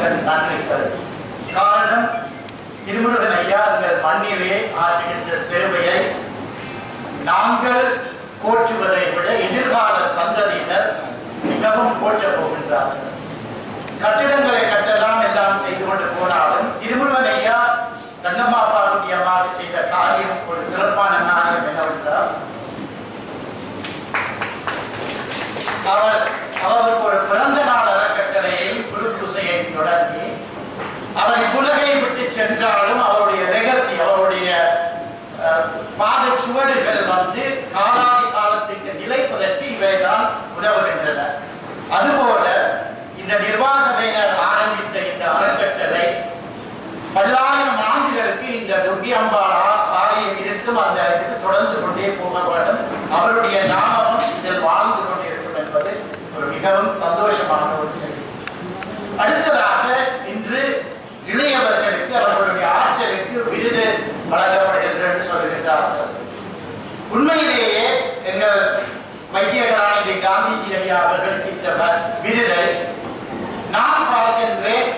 எங்கள் நன்றிகள். காரணம், திருமுருகன் ஐயா எங்கள் மண்ணிலே ஆற்றுகின்ற சேவையை நாங்கள் போற்றுவதை விட எதிர்கால சந்ததியினர் மிகவும் போற்றப் போகின்றார்கள். கட்டிடங்களை கட்டலாம் எல்லாம் செய்து கொண்டு போனாலும் திருமுருகன் ஐயா தங்கம்மா பாரதியமாக செய்த காரியம் ஒரு சிறப்பான காரியம் என்னவென்றால், அவருக்கு ஒரு பிறந்த நாள் அறக்கட்டளையை குரு பூசையை தொடங்கி அவர் உலகை விட்டு சென்றாலும் அவருடைய லெகசி, அவருடைய பாத சுவடுகள் காலாதி காலத்துக்கு நிலைப்பதற்கு இவைதான் உதவுகின்றன. அதுபோல இந்த நிர்வாக சபையினர் ஆரம்பித்த இந்த அறக்கட்டளை பல்லாயிரம் ஆண்டுகளுக்கு இந்த துர்கி அம்பாள் ஆலயம் இருக்கும். அந்த இடத்துக்கு தொடர்ந்து கொண்டே போக வேண்டும். அவருடைய நாமம் இதில் வாழ்ந்து கொண்டிருக்கும் என்பது ஒரு மிகவும் சந்தோஷமான ஒரு செய்தி. அடுத்ததாக இன்று இளையவர்களுக்கு அவர்களுடைய ஆற்றலுக்கு விருது வழங்கப்படுகின்றது என்று சொல்லுகின்றார்கள். உண்மையிலேயே எங்கள் வைத்திய கலாநிதி காந்திஜி ஐயா அவர்களுக்கு இந்த விருதை நான் பார்க்கின்றேன்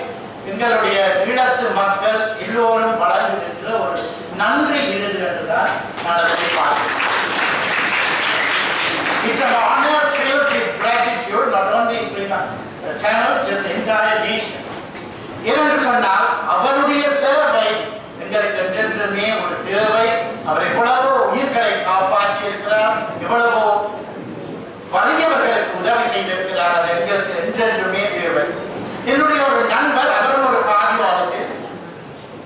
எங்களுடைய ஈழத்து மக்கள் எல்லோரும் வழங்குகின்ற ஒரு நன்றி விருது என்றுதான் நான் அதை பார்க்கிறேன். It's an honor filled with gratitude, not only Sri Lanka channels, just the entire nation. ஏனென்று சொன்னால் அவருடைய சேவை எங்களுக்கு என்றென்றுமே ஒரு தேவை. அவர் எவ்வளவோ உயிர்களை காப்பாற்றி இருக்கிறார், எவ்வளவோ வலியவர்களுக்கு உதவி செய்திருக்கிறார். அது எங்களுக்கு என்றென்றுமே தேவை. என்னுடைய ஒரு நண்பர், அவரும் ஒரு கார்டியாலஜிஸ்ட்,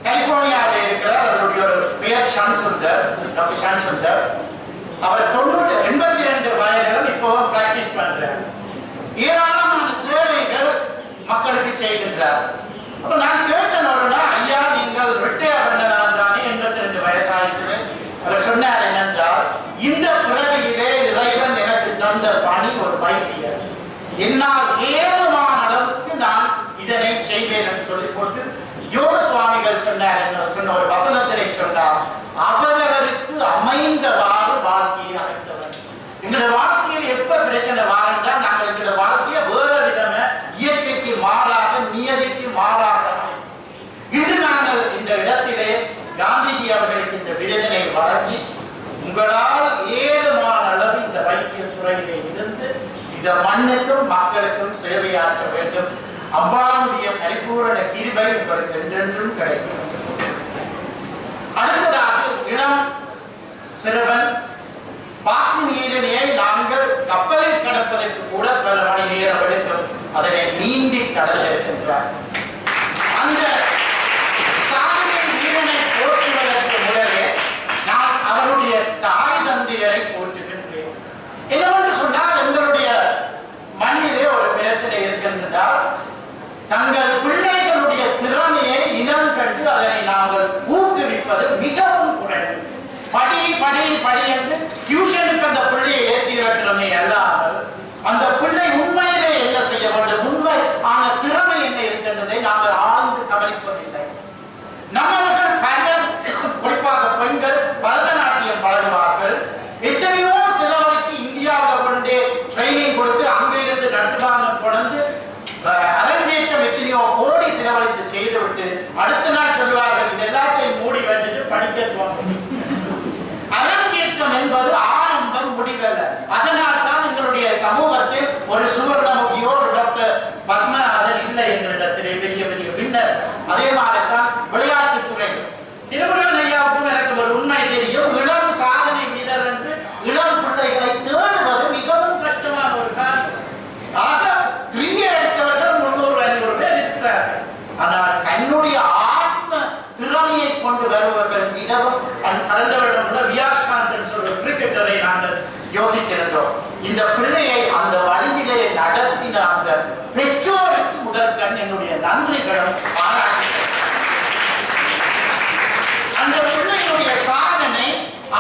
கலிபோர்னியாவில் இருக்கிறார். அவருடைய ஒரு பெயர் ஷான்சுந்தர், டாக்டர் ஷான்சுந்தர். அவர் 82 வயதிலும் இப்போ பிராக்டிஸ் பண்றார். ஏராளமான சேவைகள் மக்களுக்கு செய்கின்றார். அப்ப நான் கேட்டேன், ஐயா நீங்கள் ரிட்டையர் பண்ணலாம் தானே, 82 வயசாயிற்று. அவர் சொன்னார் என்னென்றால், இந்த பிறவியிலே இறைவன் எனக்கு தந்த பணி ஒரு வைத்தியர், என்னால் ஏதுமான அளவுக்கு நான் இதனை செய்வேன் என்று சொல்லி போட்டு யோக சுவாமிகள் சொன்ன ஒரு வசனத்தினை சொன்னார், அவரவருக்கு அமைந்தவாறு வாழ்க்கையை அமைத்தவர். எங்களுடைய வாழ்க்கையில் எப்ப பிரச்சனை வாழ்ந்தால் நாங்கள் எங்களுடைய வாழ்க்கையை வேறு விதம இயற்கைக்கு மாறாக, நியதிக்கு மாறாக. இன்று நாங்கள் இந்த இடத்திலே காந்திஜி அவர்களுக்கு இந்த விருதினை வழங்கி உங்களால் ஏதுமான அளவு இந்த வைத்திய துறையிலே இருந்து இந்த மண்ணுக்கும் மக்களுக்கும் சேவையாற்ற வேண்டும். அம்பாளுடைய பரிபூரண கிருபை உங்களுக்கு என்றென்றும் கிடைக்கும். அடுத்ததாக இளம் சிறுவன் பாத்தி நீரிணையை நாங்கள் கப்பலில் கடப்பதற்கு கூட பல மணி நேரம் எடுக்கும். அதனை நீந்தி கடந்து இருக்கின்றார். அந்த சாதனை நீரினை போற்றுவதற்கு முதலே நான் அவருடைய தாய் தந்தையரை போற்றுகின்றேன். என்னவென்று சொன்னால், எங்களுடைய மண்ணிலே ஒரு பிரச்சனை இருக்கின்றால் தங்கள் பிள்ளைகளுடைய திறமையை இனம் கண்டு அதனை நாங்கள் ஊக்குவிப்பது மிகவும் குறைவு. படி படி படி என்று டியூஷனுக்கு அந்த பிள்ளையை ஏற்றி இருக்கிறோமே அல்லாமல் அந்த பிள்ளை உண்மையிலே என்ன செய்ய வேண்டும், உண்மை ஆன திறமை என்ன இருக்கின்றதை நாங்கள் ஆழ்ந்து கவனிப்பதில்லை. நம்மவர்கள் பலர், குறிப்பாக பெண்கள் பரதநாட்டியம் பழகுவார்கள். எத்தனையோ செலவழிச்சு இந்தியாவில் கொண்டே ட்ரைனிங் கொடுத்து அங்கிருந்து நட்டுவாங்க கொண்டு அரங்கேற்றம் எத்தனையோ கோடி செலவழித்து செய்துவிட்டு அடுத்த நாள் சொல்லுவார்கள், இது எல்லாத்தையும் மூடி வச்சுட்டு படிக்க தோன்றும். அரங்கேற்றம் என்பது ஆரம்பம், முடிவல்ல. அதனால் தான் எங்களுடைய சமூகத்தில் ஒரு சுவர்ணமுகியோ ஒரு டாக்டர் பத்மநாதன் இல்லை எங்களிடத்திலே பெரிய பெரிய பின்னர். அதே மாதிரிதான் விளையாட்டுத்துறை. திருமுருகன் ஐயாவுக்கும் எனக்கு ஒரு உண்மை தெரியும். இளம் சாதனை வீரர் என்று இளம் பிள்ளைகளை தேடுவது மிகவும் கஷ்டமான ஒரு காரியம். ஆக 3 எடுத்தவர்கள் 300-500 பேர் இருக்கிறார்கள். ஆனால் தன்னுடைய ஆத்ம திறமையை கொண்டு வருபவர்கள் மிகவும். கடந்த வருடம் கூட வியாஸ்காந்தன் சொல்ற கிரிக்கெட்டரை நாங்கள் யோசித்திருந்தோம். இந்த பிள்ளையை அந்த வழியிலே நடத்தின அந்த பெற்றோருக்கு முதற்கண் என்னுடைய நன்றிகளும் பாராட்டுகிறேன். அந்த பிள்ளையினுடைய சாதனை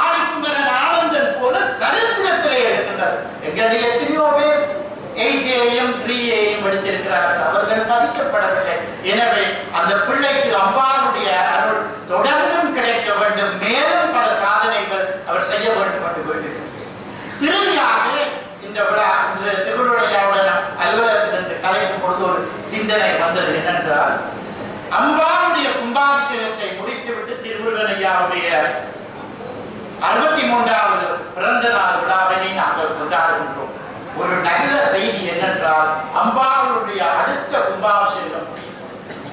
ஆதிக்குமரன் ஆனந்தன் போல சரித்திரத்திலே இருக்கின்றது. எங்களுடைய எத்தனையோ பேர் 8AM 3AM படித்திருக்கிறார்கள். அவர்கள் பதிக்கப்படவில்லை. எனவே அந்த பிள்ளைக்கு அம்பாளுடைய அருள் தொடர்ந்தும் கிடைக்க வேண்டும். மேலும் பல சாதனைகள் அவர் செய்ய வேண்டும் என்று வேண்டுகிறேன். இறுதியாக இந்த விழா இன்று திருவள்ளுவரையாவுடன் அலுவலகத்திலிருந்து கலைக்கும் பொழுது ஒரு சிந்தனை வந்தது என்னென்றால், அம்பாளுடைய கும்பாபிஷேகத்தை முடித்துவிட்டு திருமுருகன் ஐயாவுடைய 63வது பிறந்த நாள் விழாவினை நாங்கள் கொண்டாடுகின்றோம். ஒரு நல்ல செய்தி என்னென்றால், அம்பாளுடைய அடுத்த கும்பாபிஷேகம்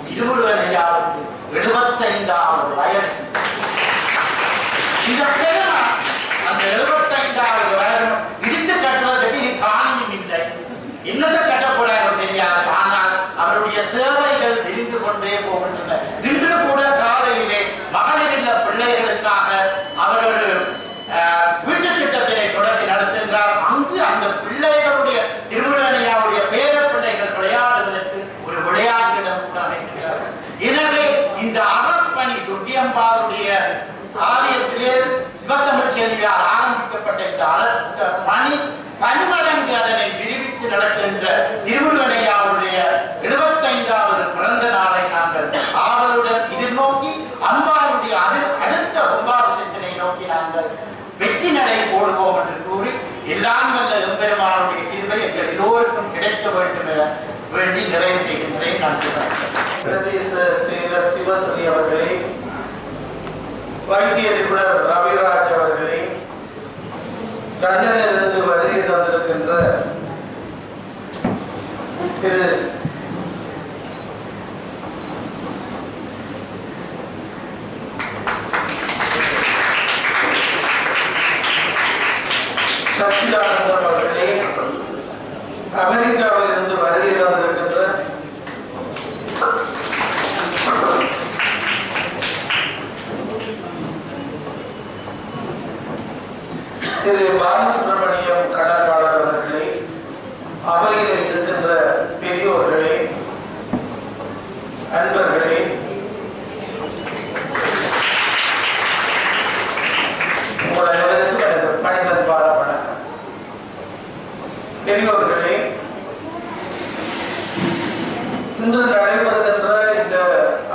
திருமுருகன் ஐயாவுக்கு 75வது வயது. இந்த பெருமை அந்த 75வது வயது இடித்து கட்டுவதற்கு இனி காணியும் இல்லை. என்னத்தை கட்ட போறாரோ தெரியாது. ஆனால் அவருடைய சேவைகள் விரிந்து கொண்டே போகின்றன. இன்று கூட காலையிலே மகளிர் இல்ல பிள்ளைகளுக்காக அவர் ஒரு வீட்டு திட்டத்தினை தொடங்கி நடத்துகின்றார். அங்கு அந்த பிள்ளைகளுடைய திருமுருகனையாவுடைய பேர பிள்ளைகள் விளையாடுவதற்கு ஒரு விளையாட்டிடம் கூட அமைக்கின்றார். எனவே இந்த அறப்பணி துர்கியம்பாளுடைய ஆலயத்திலே சிவத்தமிழ் செல்வியால் ஆரம்பிக்கப்பட்ட இந்த பணி பன்மடங்கு அதனை விரிவித்து நடக்கின்ற திருமுருகனையாவுடைய 75வது பிறந்த நாளை நாங்கள் ஆவலுடன் எதிர்நோக்கி அம்பாளுடைய அடுத்த கும்பாபிஷேகத்தினை நோக்கி நாங்கள் வெற்றி நடை போடுவோம் என்று கூறி, எல்லாம் வல்ல எம்பெருமானுடைய கிருபை எங்கள் எல்லோருக்கும் கிடைக்க வேண்டும் என வேண்டி நிறைவு செய்கின்றேன். நன்றி. பிரதேச செயலர் சிவசரி அவர்களே, வைத்திய நிபுணர் ரவிராஜ் அவர்களே, லண்டனிலிருந்து வருகை தந்திருக்கின்ற திரு சச்சிதானந்தம் அவர்களே, அமெரிக்காவில் இருந்து வருகை தந்திருக்கின்ற திரு பாலசுப்ரமணியம் கணக்காளர் அவர்களே, அவையில் இருக்கின்ற பெரியோர்களே, அன்பர்களே, உங்கள் அனைவருக்கும் எனது பணிவன்பான வணக்கம். பெரியோர்களே, இன்று நடைபெறுகின்ற இந்த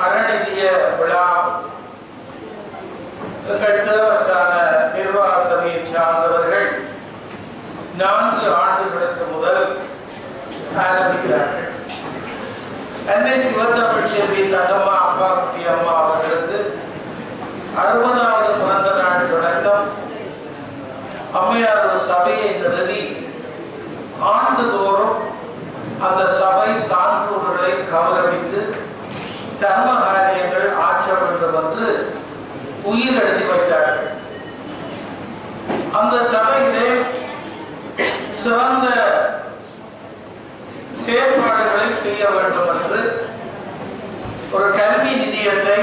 அறநிதிய விழா எங்கள் தேவஸ்தான நிர்வாக சபையை சார்ந்தவர்கள் 4 ஆண்டுகளுக்கு முதல் ஆரம்பித்தார்கள். அன்னை சிவத்தமிழ் செல்வி தங்கம்மா அப்பா குட்டி அம்மா அவர்களுக்கு 60வது பிறந்த நாள் தொடக்கம் அம்மையார் ஒரு சபையை நிறுவி ஆண்டுதோறும் அந்த சபை சான்றோர்களை கௌரவித்து தர்ம காரியங்கள் ஆற்ற வேண்டும் என்று உயிர் எடுத்து வைத்தார்கள். அந்த சபையிலே சிறந்த செயற்பாடுகளை செய்ய வேண்டும் என்று ஒரு கல்வி நிதியத்தை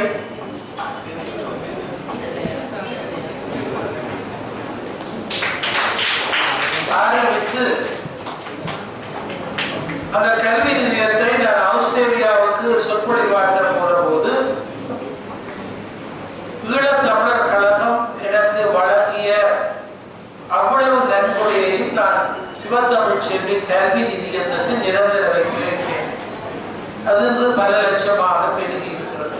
ஆரம்பித்து, அந்த கல்வி நிதியத்தை நான் ஆஸ்திரேலியாவுக்கு சொற்பொழிவாற்ற போன போது ஈழத்தமிழர் கழகம் எனக்கு வழங்கிய அவ்வளவு நன்கொடையையும் நான் சிவத்தமிழ் செல்வி கல்வி நிதியத்துக்கு நிரந்தர வைக்கிறேன். அது இன்று பல லட்சமாக பெருகி இருக்கிறது.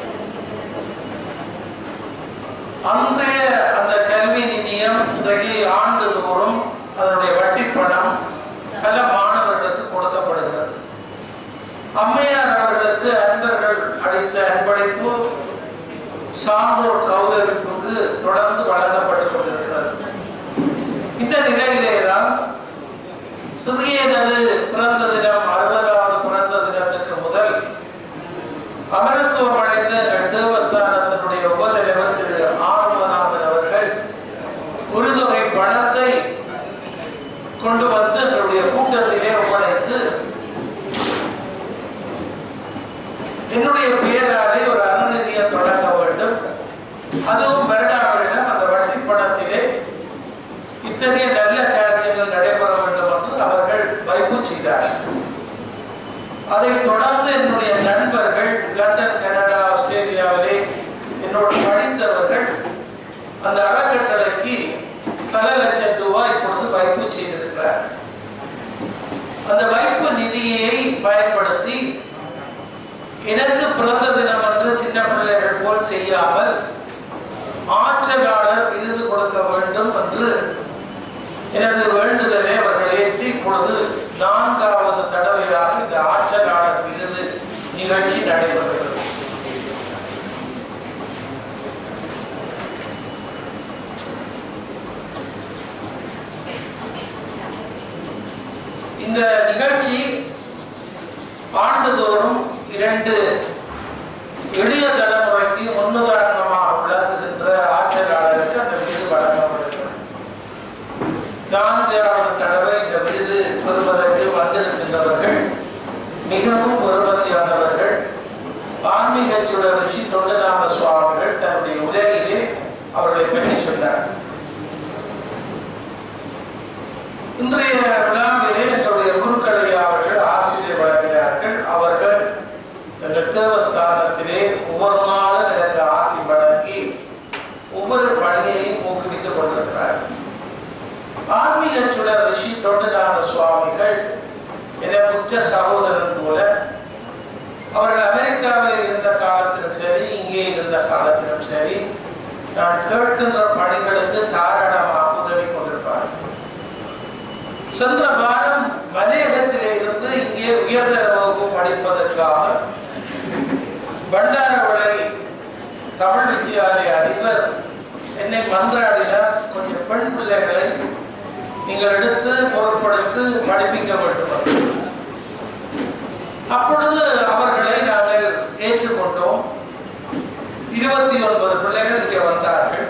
அன்றைய அந்த கல்வி நிதியம் இன்றைக்கு ஆண்டுதோறும் அதனுடைய வட்டி பணம் பல மாணவர்களுக்கு கொடுக்கப்படுகிறது. அம்மையார் அவர்களுக்கு அன்பர்கள் அளித்த அன்பளிப்பு சான்றோர் கௌரவிப்புக்கு தொடர்ந்து வழங்கப்பட்டுக் கொண்டிருக்கிறது. இந்த நிலையிலேதான் சிறியனது பிறந்த தினம் 60வது பிறந்த தினத்துக்கு முதல் அமரத்துவம் அடைந்த தேவஸ்தானத்தினுடைய உபதலைவர் திரு ஆறுவநாதன் அவர்கள் ஒரு தொகை பணத்தை கொண்டு வந்து எங்களுடைய கூட்டத்திலே ஒப்படைத்து, என்னுடைய பெயராலே ஒரு அறநிதியை தொடங்க வேண்டும், அதுவும் வருடாவிடம் அந்த வட்டி பணத்திலே இத்தகைய நல்ல காரியங்கள் நடைபெற வேண்டும் என்று அவர்கள் வைப்பு செய்தார்கள். அதைத் தொடர்ந்து என்னுடைய நண்பர்கள் லண்டன், கனடா, ஆஸ்திரேலியாவிலே என்னோடு படித்தவர்கள் அந்த அறக்கட்டளைக்கு பல லட்சம் ரூபாய் இப்பொழுது வைப்பு செய்திருக்கிறார். அந்த வைப்பு நிதியை பயன்படுத்தி எனக்கு பிறந்த தினம் என்று சின்ன பிள்ளைகள் போல் செய்யாமல் ஆற்றலாளர் விருது கொடுக்க வேண்டும் என்று எனது வேண்டுதலை அவர்கள் ஏற்றி இப்பொழுது 4வது தடவையாக இந்த ஆற்றலாளர் விருது இந்த நிகழ்ச்சி ஆண்டுதோறும் 2 எளிய தலைமுறைக்கு முன்னுதாரணமாக விளங்குகின்ற ஆட்சியாளருக்கு அந்த விருது வழங்கப்படுகிறது. 4வது தடவை இந்த விருது பெறுவதற்கு வந்திருக்கின்றவர்கள் மிகவும் பெருமதியானவர்கள். ஆன்மீக சுடர் ரிஷி தொண்டநாத சுவாமிகள் தன்னுடைய உலகிலே அவர்களை பற்றி சொன்னார். இன்றைய விழாவிலே எங்களுடைய குருக்களையா அவர்கள் ஆசிரியர் வழங்கினார்கள். அவர்கள் எங்கள் தேவஸ்தானத்திலே ஒவ்வொரு நாளும் எனக்கு ஆசி வழங்கி ஒவ்வொரு பணியையும் ஊக்குவித்துக் கொண்டிருக்கிறார். ஆன்மீக சுடர் ரிஷி தொண்டநாத சுவாமிகள் எனக்கு உற்ற சகோதரன் போல. அவர்கள் அமெரிக்காவில் இருந்த காலத்திலும் சரி, இங்கே இருந்த காலத்திலும் சரி, நான் கேட்கின்ற பணிகளுக்கு தாராளமாக உதவி கொண்டிருப்பார். சென்ற வாரம் மலையகத்திலே இருந்து இங்கே உயர்தர வகுப்பு படிப்பதற்காக பண்டாரவளை தமிழ் வித்தியாலய அதிபர் என்னை மன்றாடினார், கொஞ்சம் பெண் பிள்ளைகளை நீங்கள் எடுத்து பொருட்படுத்தி படிப்பிக்க வேண்டும். அப்பொழுது அவர்களை நாங்கள் ஏற்றுக்கொண்டோம். 29 பிள்ளைகள் இங்கே வந்தார்கள்.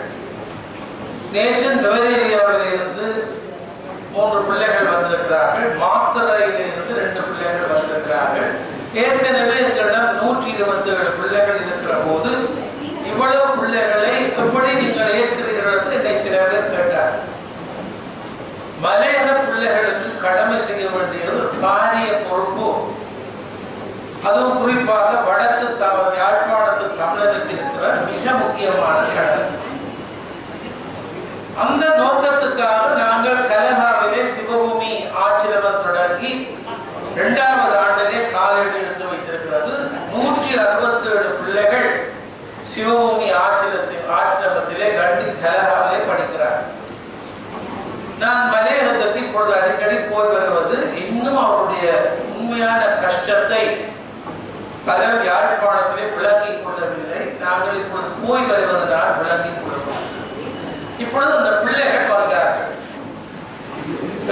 நேற்று நுவரேலியாவில் இருந்து 3 பிள்ளைகள் வந்திருக்கிறார்கள். மாத்தரையில் இருந்து 2 பிள்ளைகள் வந்திருக்கிறார்கள். ஏற்கனவே எங்களிடம் 127 பிள்ளைகள் இருக்கிற போது இவ்வளவு பிள்ளைகளை எப்படி நீங்கள் ஏற்கிறீர்கள் என்று என்னை சில பேர் கேட்டார். மலையக பிள்ளைகளுக்கு கடமை செய்ய வேண்டியது பாரிய பொறுப்பு. அதுவும் குறிப்பாக வடக்கு யாழ்ப்பாணத்து தமிழருக்கு இருக்கிற மிக முக்கியமான கடமை. அந்த நோக்கத்துக்காக நாங்கள் கலகாவிலே சிவபூமி ஆச்சிரமம் தொடங்கி 2வது ஆண்டிலே காலடி எடுத்து வைத்திருக்கிறது. 167 பிள்ளைகள் சிவபூமி ஆச்சிரமத்திலே கண்டி கலகாவிலே படிக்கிறார். நான் மலையகத்திற்கு இப்பொழுது அடிக்கடி போய் வருவது, இன்னும் அவருடைய உண்மையான கஷ்டத்தை பலர் யாழ்ப்பாணத்திலே விளங்கிக் கொள்ளவில்லை. நாங்கள் இப்பொழுது போய் வருவதனால் விளங்கிக் கொள்வோம். இப்பொழுது அந்த பிள்ளைகள் வந்தார்கள்.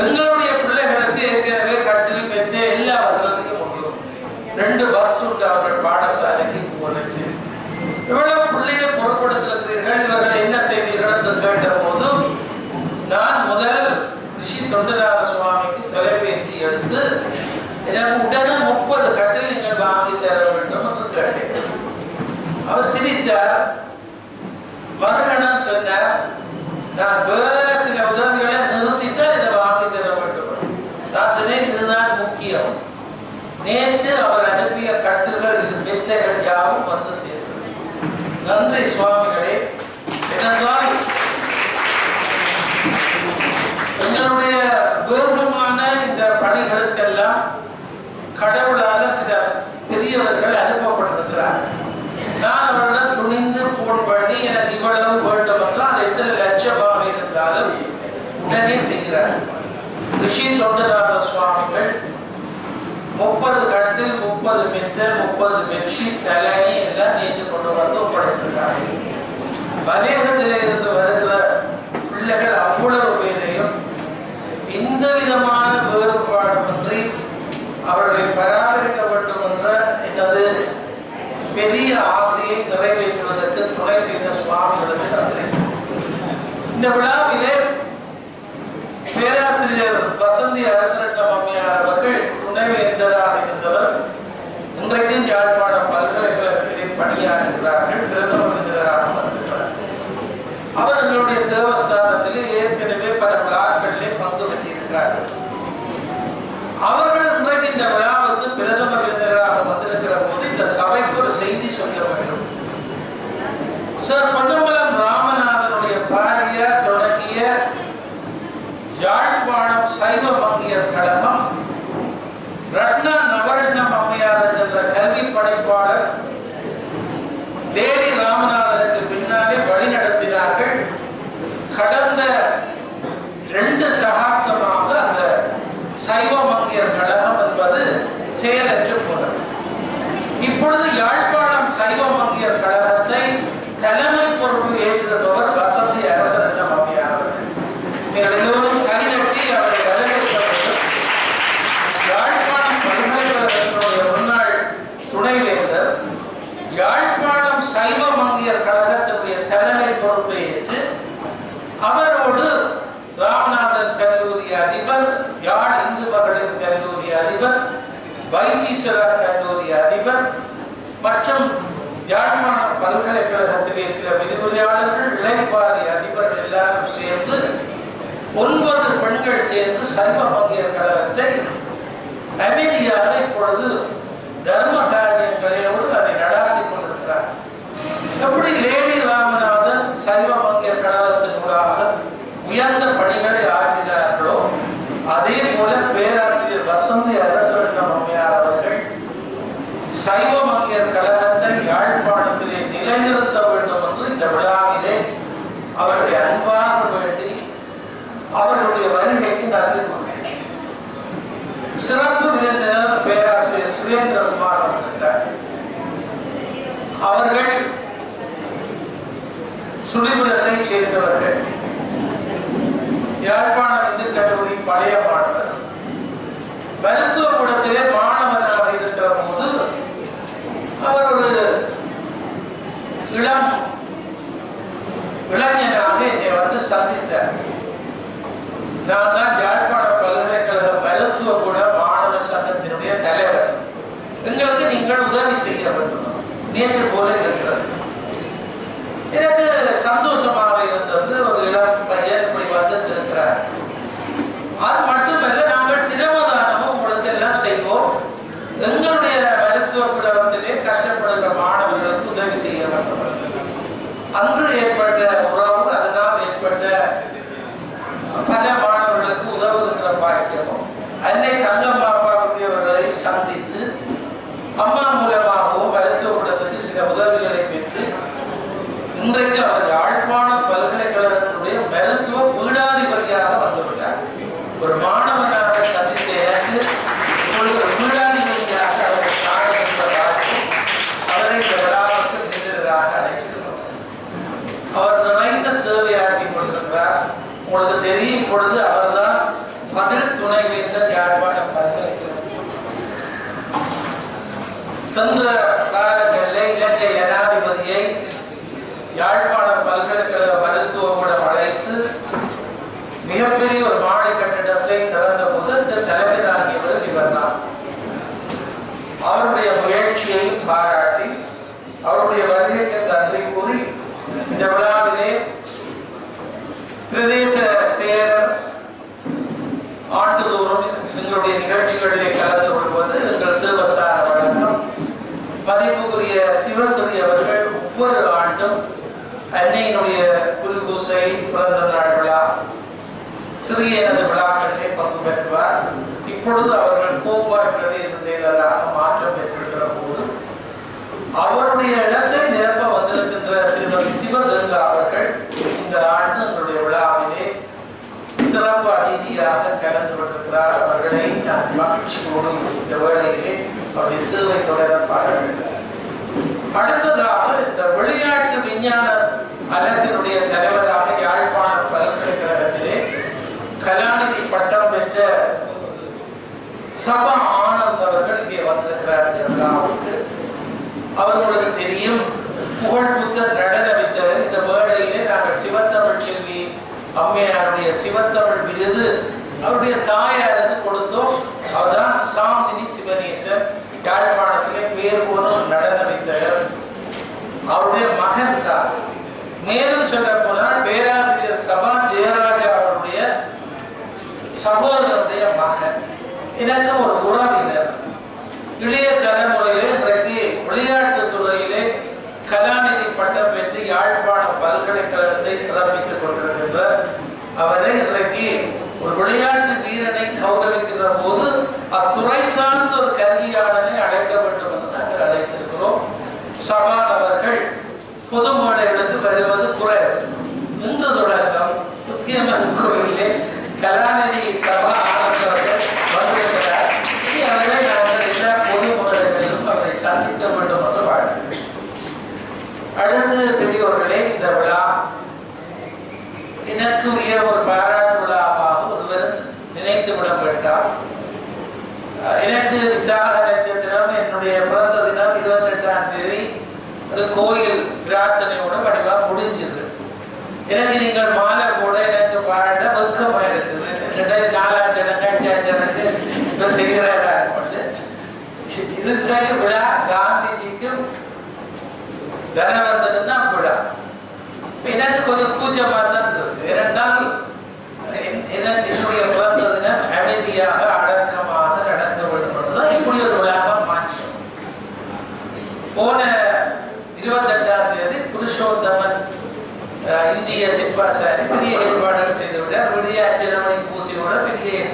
எங்களுடைய பிள்ளைகளுக்கு ஏற்கனவே கட்டில் பெற்ற எல்லா வசதியும் உண்டு. 2 பஸ் உண்டு அவர்கள் பாடசாலைக்கு போவதற்கு. இவ்வளவு பிள்ளையை பொருட்படுத்துகிறீர்கள், இவர்கள் என்ன செய்தீர்கள் என்று கேட்ட போது நான் முதல் ரிஷி தொண்டநாத சுவாமிக்கு தொலைபேசி எடுத்து எனக்கு உடனே 30 கட்டில் நீங்கள் வாங்கி தர வேண்டும் என்று கேட்டேன். அவர் சிரித்தார். மறுகணம் சொன்னார், நான் வேற சில உதவிகளை நிறுத்தித்தான் இதை வாங்கி தர வேண்டும். நான் சொன்னேன், இதுதான் முக்கியம். நேற்று அவர் அனுப்பிய கட்டுகள் மெத்தைகள் யாவும் வந்து சேர்ந்தது. நன்றி சுவாமிகளே. ஏனென்றால் எங்களுடைய வேகமான இந்த பணிகளுக்கெல்லாம் கடவுளால சில பெரியவர்கள் அனுப்பப்பட்டிருக்கிறார். நான் அவரிடம் துணிந்து போன் பண்ணி எனக்கு இவ்வளவு வேண்டும் என்றால் அது எத்தனை லட்சமாக இருந்தாலும் உடனே செய்கிறார். ரிஷி தொண்டநாத சுவாமிகள் 30 கட்டில், 30 மெத்தை, 30 பெட்ஷீட், தலையணி எல்லாம் நேற்று கொண்டு வந்து ஒப்படைத்திருக்கிறார். மலையகத்திலே இருந்து வருகிற பிள்ளைகள் அவ்வளவு பேரையும் எந்த விதமான வேறுபாடுமின்றி அவர்களை பராமரிக்க வேண்டும் என்ற எனது பெரிய ஆசையை நிறைவேற்றுவதற்கு துணை செய்த சுவாமிகளுக்கு நன்றி. இந்த விழாவிலே பேராசிரியர் வசந்தி அரசரட்னம் அம்மையார் அவர்கள் துணைவேந்தராக இருந்தவர். இன்றைக்கும் யாழ்ப்பாணம் பல்கலைக்கழகத்திலே பணியாற்றுகிறார்கள். பிரதம விருந்தினராக வந்திருக்கிறார். அவர் எங்களுடைய தேவஸ்தானத்திலே ஏற்கனவே பல விழாக்களிலே பங்கு பெற்றிருக்கிறார்கள். அவர்கள் இன்றைக்கு இந்த விழாவுக்கு பிரதம விருந்தினராக வந்திருக்கிற போது இந்த சபைக்கு ஒரு செய்தி சொல்ல வேண்டும். சார் பொன்னம்பலம் ராமநாதனுடைய பாரியார் தொடங்கிய யாழ்ப்பாணம் சைவ மங்கையர் கழகம் ரத்னா நவரத்னம் அம்மையார் என்ற கல்வி படைப்பாளர் தேடி ராமநாதனுக்கு பின்னாலே வழிநடத்தினார்கள். கடந்த 2 சகாப்தமாக அந்த சைவ மங்கையர் கழகம் என்பது செயலற்று போனது. இப்பொழுது யாழ்ப்பாணம் சைவ மங்கையர் கழகத்தை தலைமை பொறுப்பு ஏற்றுபவர் வசந்தி அரசரட்னம் அம்மையார் அவர்கள். நீங்கள் எல்லோரும் கைதட்டி அவரை வரவேற்க வேண்டும். ராமநாதன் கல்லூரி அதிபர், யாழ் இந்து மகளிர் கல்லூரி அதிபர், வைத்தீஸ்வரா கல்லூரி அதிபர் மற்றும் யாழ்ப்பாண பல்கலைக்கழகத்திலே சில விரிவுரையாளர்கள், இளைப்பாறை அதிபர்கள் எல்லாரும் சேர்ந்து 9 பெண்கள் சேர்ந்து சைவ மங்கையர் கழகத்தை அமைதியாக இப்பொழுது தர்ம காரியங்களோடு அதை நடாத்தி கொண்டிருக்கிறார். எப்படி லேடி ராமநாதன் சைவ மங்கையர் கழகத்தினூடாக உயர்ந்த பணிகளை ஆற்றினார்களோ அதே போல பேராசிரியர் வசந்தி அரசரட்னம் அம்மையார் அவர்கள் சைவ மங்கையர் கழகத்தை யாழ்ப்பாணத்திலே நிலைநிறுத்த வேண்டும் என்று இந்த விழாவிலே அவருடைய அன்பாக வேண்டி அவர்களுடைய வருகைக்கு நன்றி கூறுகிறேன். சிறப்பு விருந்தினர் பேராசிரியர் சுரேந்திரகுமார் வந்திருக்கிறார். அவர்கள் சுழிபுரத்தை சேர்ந்தவர்கள், யாழ்ப்பாண இந்து கல்லூரி பழைய மாணவர். மருத்துவ கூடத்திலே மாணவனாக இருக்கிற போது அவர் ஒரு இளைஞனாக என்னை வந்து சந்தித்தார். நான் தான் யாழ்ப்பாண பல்கலைக்கழக மருத்துவ கூட மாணவர் சங்கத்தினுடைய தலைவர். எங்களுக்கு நீங்கள் உதவி செய்ய வேண்டும். நேற்று போல இருக்கிறது. எனக்கு சந்தோஷமாக இருந்தது. ஒரு இளம் பையன் இப்படி வந்து இருக்கிறார். அது மட்டுமல்ல, நாங்கள் சிரமதானமும் உங்களுக்கு எல்லாம் செய்வோம். எங்களுடைய மருத்துவ கூடத்திலே கஷ்டப்படுகிற மாணவர்களுக்கு உதவி செய்ய வேண்டும். அன்று ஏற்பட்ட உறவு, அதனால் ஏற்பட்ட பல மாணவர்களுக்கு உதவுகின்ற பாக்கியமும், அன்னை தங்கம்மாப்பாவுடையவர்களை சந்தித்து அம்மா மூலமாகவும் மருத்துவ கூடத்துக்கு சில உதவிகளை பெற்று இன்றைக்கு அவர் யாழ்ப்பாண பல்கலைக்கழகத்தினுடைய மருத்துவ பீடாதிபதியாக வந்துவிட்டார். ஒரு மாணவனாக சந்தித்த எனக்கு இப்பொழுது ஒரு பீடாதிபதியாக அவரை காணுகின்றதாக அவரை இந்த விழாவுக்கு நிதிராக அழைக்கிறோம். அவர் நிறைந்த சேவையாற்றி கொண்டிருக்கிறார். உங்களுக்கு தெரியும் பொழுது அவர்தான் பதில் துணைவேந்தர் யாழ்ப்பாண பல்கலைக்கழகம். சென்ற காலங்களில் இலங்கை ஜனாதிபதியை யாழ்ப்பாண பல்கலைக்கழக மருத்துவ கூடம் அழைத்து மிகப்பெரிய ஒரு மாடி கட்டிடத்தை திறந்த போது இந்த தலைமை தாங்கியவர் இவர் தான். அவருடைய முயற்சியை பாராட்டி அவருடைய வருகைக்கு நன்றி கூறி இந்த விழாவிலே பிரதேச செயலர் ஆண்டுதோறும் எங்களுடைய நிகழ்ச்சிகளிலே கலந்து கொள்வது எங்கள் தேவஸ்தான வழக்கம். மதிப்புக்குரிய சிவஸ்ரீ அவர்கள் ஒவ்வொரு ஆண்டும் அன்னையினுடைய குருபூசை, பிறந்த நாள் விழா, சிறிய எனது விழாக்களிலே பங்கு பெற்றுவார். இப்பொழுது அவர்கள் கோப்பாய் பிரதேச செயலராக மாற்றம் பெற்றிருக்கிற போது அவருடைய இடத்தை நிரப்ப வந்திருக்கின்ற திருமதி சிவகங்கா அவர்கள் இந்த ஆண்டு எங்களுடைய விழாவிலே சிறப்பு அதிதியாக கலந்து கொண்டிருக்கிறார். அவர்களை நான் மகிழ்ச்சியோடு இந்த வேளையிலே அவருடைய சேவை தொடர பாராட்டுகிறார். அடுத்ததாக இந்த விளையாட்டு விஞ்ஞான அலகினுடைய தலைவராக யாழ்ப்பாண பல்கலைக்கழகத்திலே கலாநிதி பட்டம் பெற்ற சபா ஆனந்த் அவர்கள் இங்கே வந்திருக்கிறார். இந்த விழாவுக்கு அவர்களுக்கு தெரியும், புகழ்புத்தர் நடன வித்தவர். இந்த வேளையிலே நாங்கள் சிவத்தமிழ் செல்வி அம்மையாருடைய சிவத்தமிழ் விருது அவருடைய தாயாருக்கு கொடுத்தோம். அவர்தான் சாந்தினி சிவனேசன், யாழ்ப்பாணத்திலே பேர் போன ஒரு நடன வித்தவர். அவருடைய மகன் தான். மேலும் சொல்ல போனால் பேராசிரியர் சபா ஜெயராஜா அவருடைய சகோதரனுடைய மகன். எனக்கு ஒரு உறவினர். இளைய தலைமுறையிலே இன்றைக்கு விளையாட்டு துறையிலே கலாநிதி பட்டம் பெற்று யாழ்ப்பாண பல்கலைக்கழகத்தை சிறப்பித்துக் கொண்டிருக்கின்ற அவரை இன்றைக்கு ஒரு விளையாட்டு வீரனை கௌரவிக்கின்ற போது அத்துறை சார்ந்த ஒரு கல்வியாளனை அழைக்க வேண்டும் என்று நாங்கள் அழைத்திருக்கிறோம். சபான் அவர்கள் பொது மேடைகளுக்கு வருவது குறைவு. இன்று தொடக்கம் துக்கியம்மன் கோயிலே கலாநிதி சபா ஆனந்த் அவர்கள் வந்திருக்கிறார். அவரை நாங்கள் எல்லா பொது மேடைகளிலும் அவரை சந்திக்க வேண்டும் என்று வாழ்த்துகிறேன். அடுத்து பெரியவர்களே, இந்த விழா எனக்கு உரிய ஒரு பாராட்டு விழாவாக ஒருவர் நினைத்து விட வேண்டாம். எனக்கு விசாக நட்சத்திரம் என்னுடைய பிறந்த தினம் 28ஆம் தேதி அது கோயில் பிரார்த்தனையோட வடிவா முடிஞ்சது. எனக்கு நீங்கள் மாலை கூட எனக்கு பாராட்ட வெட்கமாக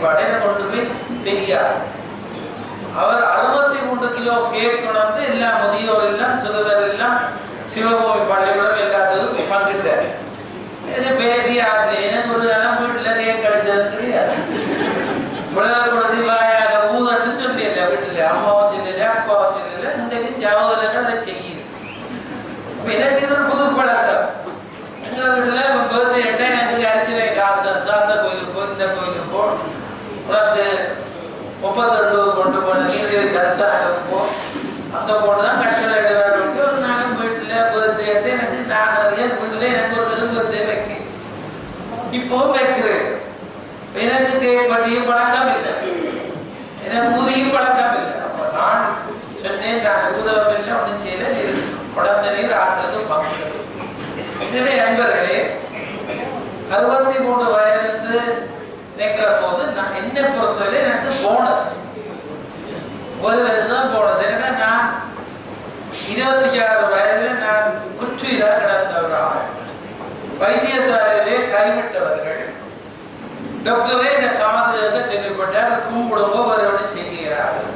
ஏற்பாடு எனக்கு ஒன்றுமே தெரியாது. அவர் 63 கிலோ கேக் கொண்டு எல்லா முதியோர் எல்லாம் சிறுவர் எல்லாம் சிவபூமி பள்ளிக்கூடம் எல்லாத்துக்கும் பங்கிட்டார். பெரிய ஆசை எனக்கு ஒரு இடம் வீட்டில் கேக் கிடைச்சது தெரியாது. உலக குழந்தை வாயாக ஊதன்னு சொல்லியில்ல, வீட்டில் அம்மாவும் சொல்லல அப்பாவும் சொல்லல, இன்றைக்கு சகோதரர்கள் அதை செய்யுது. எனக்கு இது ஒரு புது பழக்கம். எங்களை வீட்டில் பர்த்டே எனக்கு அரைச்சிலே காசு இருந்தால் அந்த கோயிலுக்கு போ இந்த கோயிலுக்கு போ, உனக்கு 32 கொண்டு போன நீதியை கரிசனாக போ, அங்கே போட்டு தான் கட்டளை எடுவார். ஒரு நாள் வீட்டில் பர்த்டே எனக்கு நான் நிறைய வீட்டில் எனக்கு ஒரு தடவை பர்த்டே வைக்க இப்போ வைக்கிறேன். எனக்கு கேட்பட்டியும் பழக்கம் இல்லை, எனக்கு ஊதியும் பழக்கம் இல்லை. அப்போ நான் சொன்னேன், நான் உதவம் இல்லை ஒன்றும் செய்யல, உடம்பு நீர் ஆட்களுக்கு பங்கு. எனவே அன்பர்களே, 63 வயதுக்கு நிற்கிற போது நான் என்னை பொறுத்தவரை எனக்கு போனஸ் ஒரு வருஷம் போனஸ். ஏன்னா நான் 26 வயதில் நான் குற்றுயிராக கிடந்தவராக வைத்தியசாலையிலே கைவிட்டவர்கள். டாக்டரே இந்த காதுக சொல்லப்பட்டார், கும்பிடும்போ ஒருவனை செய்கிறார்கள்.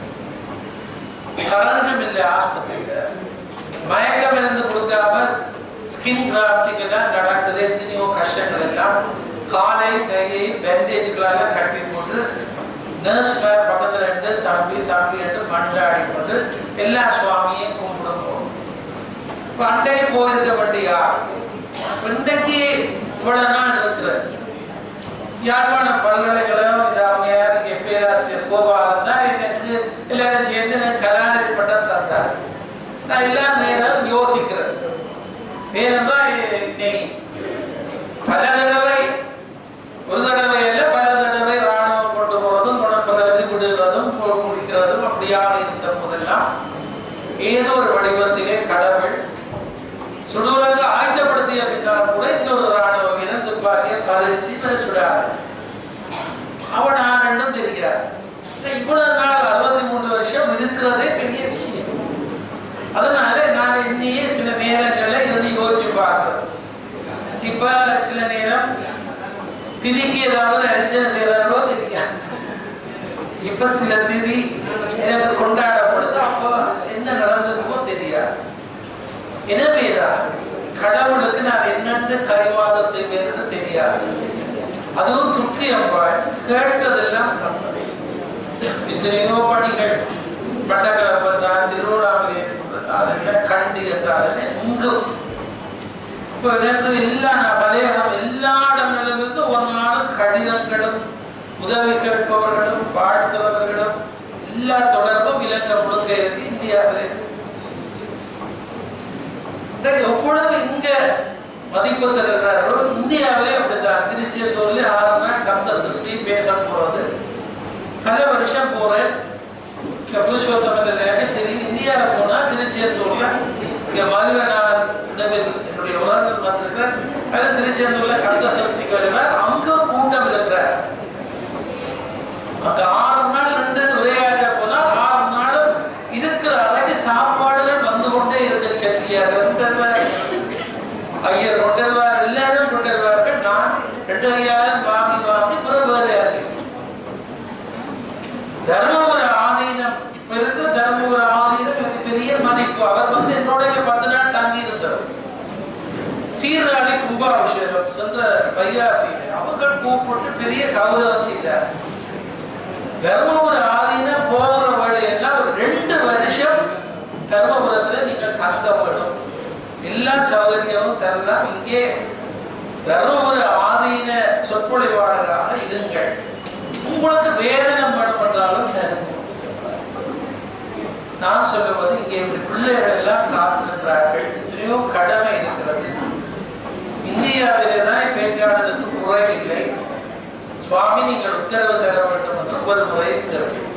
கரண்டும் இல்லை ஆஸ்பத்திரியில், மயக்க மருந்து கொடுக்காம ஸ்கின் கிராஃப்டிங் எல்லாம் நடக்குது. எத்தனையோ கஷ்டங்கள் எல்லாம் காலை கையை பேண்டேஜுகளால் கட்டி போட்டு நர்ஸ் மேல் பக்கத்தில் இருந்து தம்பி தம்பி என்று மண்டாடி கொண்டு எல்லா சுவாமியையும் கும்பிடுவோம். இப்போ அண்டை போயிருக்க வேண்டியா இன்றைக்கு இவ்வளவு நாள் இருக்கிறது. யாழ்ப்பாண பல்கலைக்கழகம் இந்த அம்மையார் பேராசிரியர் கோபாலன் தான் எனக்கு எல்லாரும் சேர்ந்து எனக்கு கலாநிதி பட்டம் தந்தார். நான் எல்லா நேரம் யோசிக்கிறேன். ஏனென்றால் பல தடவை, ஒரு தடவை இல்லை பல தடவை இராணுவம் கொண்டு போறதும் குணப்பிறகு விடுகிறதும் முடிக்கிறதும் அப்படியாக இருந்த போதெல்லாம் ஏதோ ஒரு வடிவத்திலே கடவுள் சுடுவதற்கு ஆயத்தப்படுத்திய பின்னால் கூட இன்னொரு இராணுவ வீரன் துப்பாக்கியை பதிச்சு சுடாது. அவன் ஆனண்டும் தெரியாது. இவ்வளவு நாள் 63 வருஷம் இருக்கிறதே பெரிய விஷயம். அதனால நான் என்னையே சில நேரங்களில் இருந்து யோசிச்சு பார்க்கிறேன். இப்ப சில நேரம் திதிக்கு ஏதாவது அரிச்சனை செய்யறாங்களோ தெரியாது. இப்ப சில திதி எனக்கு கொண்டாடப்படுது, அப்போ என்ன நடந்ததுக்கோ தெரியாது. எனவேதான் கடவுளுக்கு நான் என்னென்று கைமாறு செய்வேன்னு தெரியாது. அதுவும் துற்றியம்பாள் கேட்டதெல்லாம் தந்தது. எத்தனையோ பணிகள் மட்டக்களப்பில் தான், திருவண்ணாமலை கண்டி என்றாலே இங்கும் இப்போ எனக்கு எல்லாம் நான் மலையகம் எல்லா இடங்களிலிருந்து ஒரு நாளும் கடிதங்களும் உதவி கேட்பவர்களும் வாழ்த்துறவர்களும் எல்லா தொடர்பும் இலங்கை முழுக்க இருக்கு, இந்தியாவில் இருக்கு. எவ்வளவு இங்க மதிப்பு தருகிறார்களோ இந்தியாவிலே அப்படித்தான். திருச்செந்தூர்ல 6 நாள் கந்த சஷ்டி பேச போறது. பல வருஷம் போறேன். புருஷோத்தமன் தெரியும். இந்தியாவில் போனா திருச்செந்தூர்ல இங்க மருகனார் என்னுடைய உலகம் பார்த்துருக்கிறேன். அதில் திருச்செந்தூர்ல கந்த சஷ்டிக்கு வருவார். அங்க கூட்டம் இருக்கிறார். அங்க 6 நாள் நின்று விளையாட்ட போனால் 6 நாளும் இருக்கிற அறைக்கு சாப்பாடுகள் வந்து கொண்டே இருக்க. செட்டியார் கொண்டிருவார், ஐயர் கொண்டிருவார், எல்லாரும் கொண்டிருவார்கள். நான் 2000 வாங்கி பிறகு வேறு தர்மபுர ஆதீனம், இப்ப இருக்கிற தர்மபுர ஆதீனம் எனக்கு பெரிய மதிப்பு. அவர் வந்து என்னோட 10 நாள் தங்கி இருந்தவர். சீர்காழி கும்பாபிஷேகம் சென்ற வைகாசியில அவர்கள் கூப்பிட்டு பெரிய கௌரவம் செய்தார். தர்மபுர ஆதீனம் போகிற வழியெல்லாம் ஒரு 2 வருஷம் தர்மபுரத்துல நீங்கள் தங்க வேண்டும், எல்லா சௌகரியமும் தரலாம். இங்கே தர்மபுர ஆதீன சொற்பொழிவாளராக இருங்கள், உங்களுக்கு வேதனம் வேணும் என்றாலும் தரும். நான் சொல்லுவது இங்கே பிள்ளைகள் எல்லாம் காத்திருக்கிறார்கள். எத்தனையோ கடமை இருக்கிறது. இந்தியாவிலே தான் பேச்சாளருக்கு குறைவில்லை. சுவாமி நீங்கள் உத்தரவு தர வேண்டும் என்று ஒவ்வொரு முறையும் தெரியும்.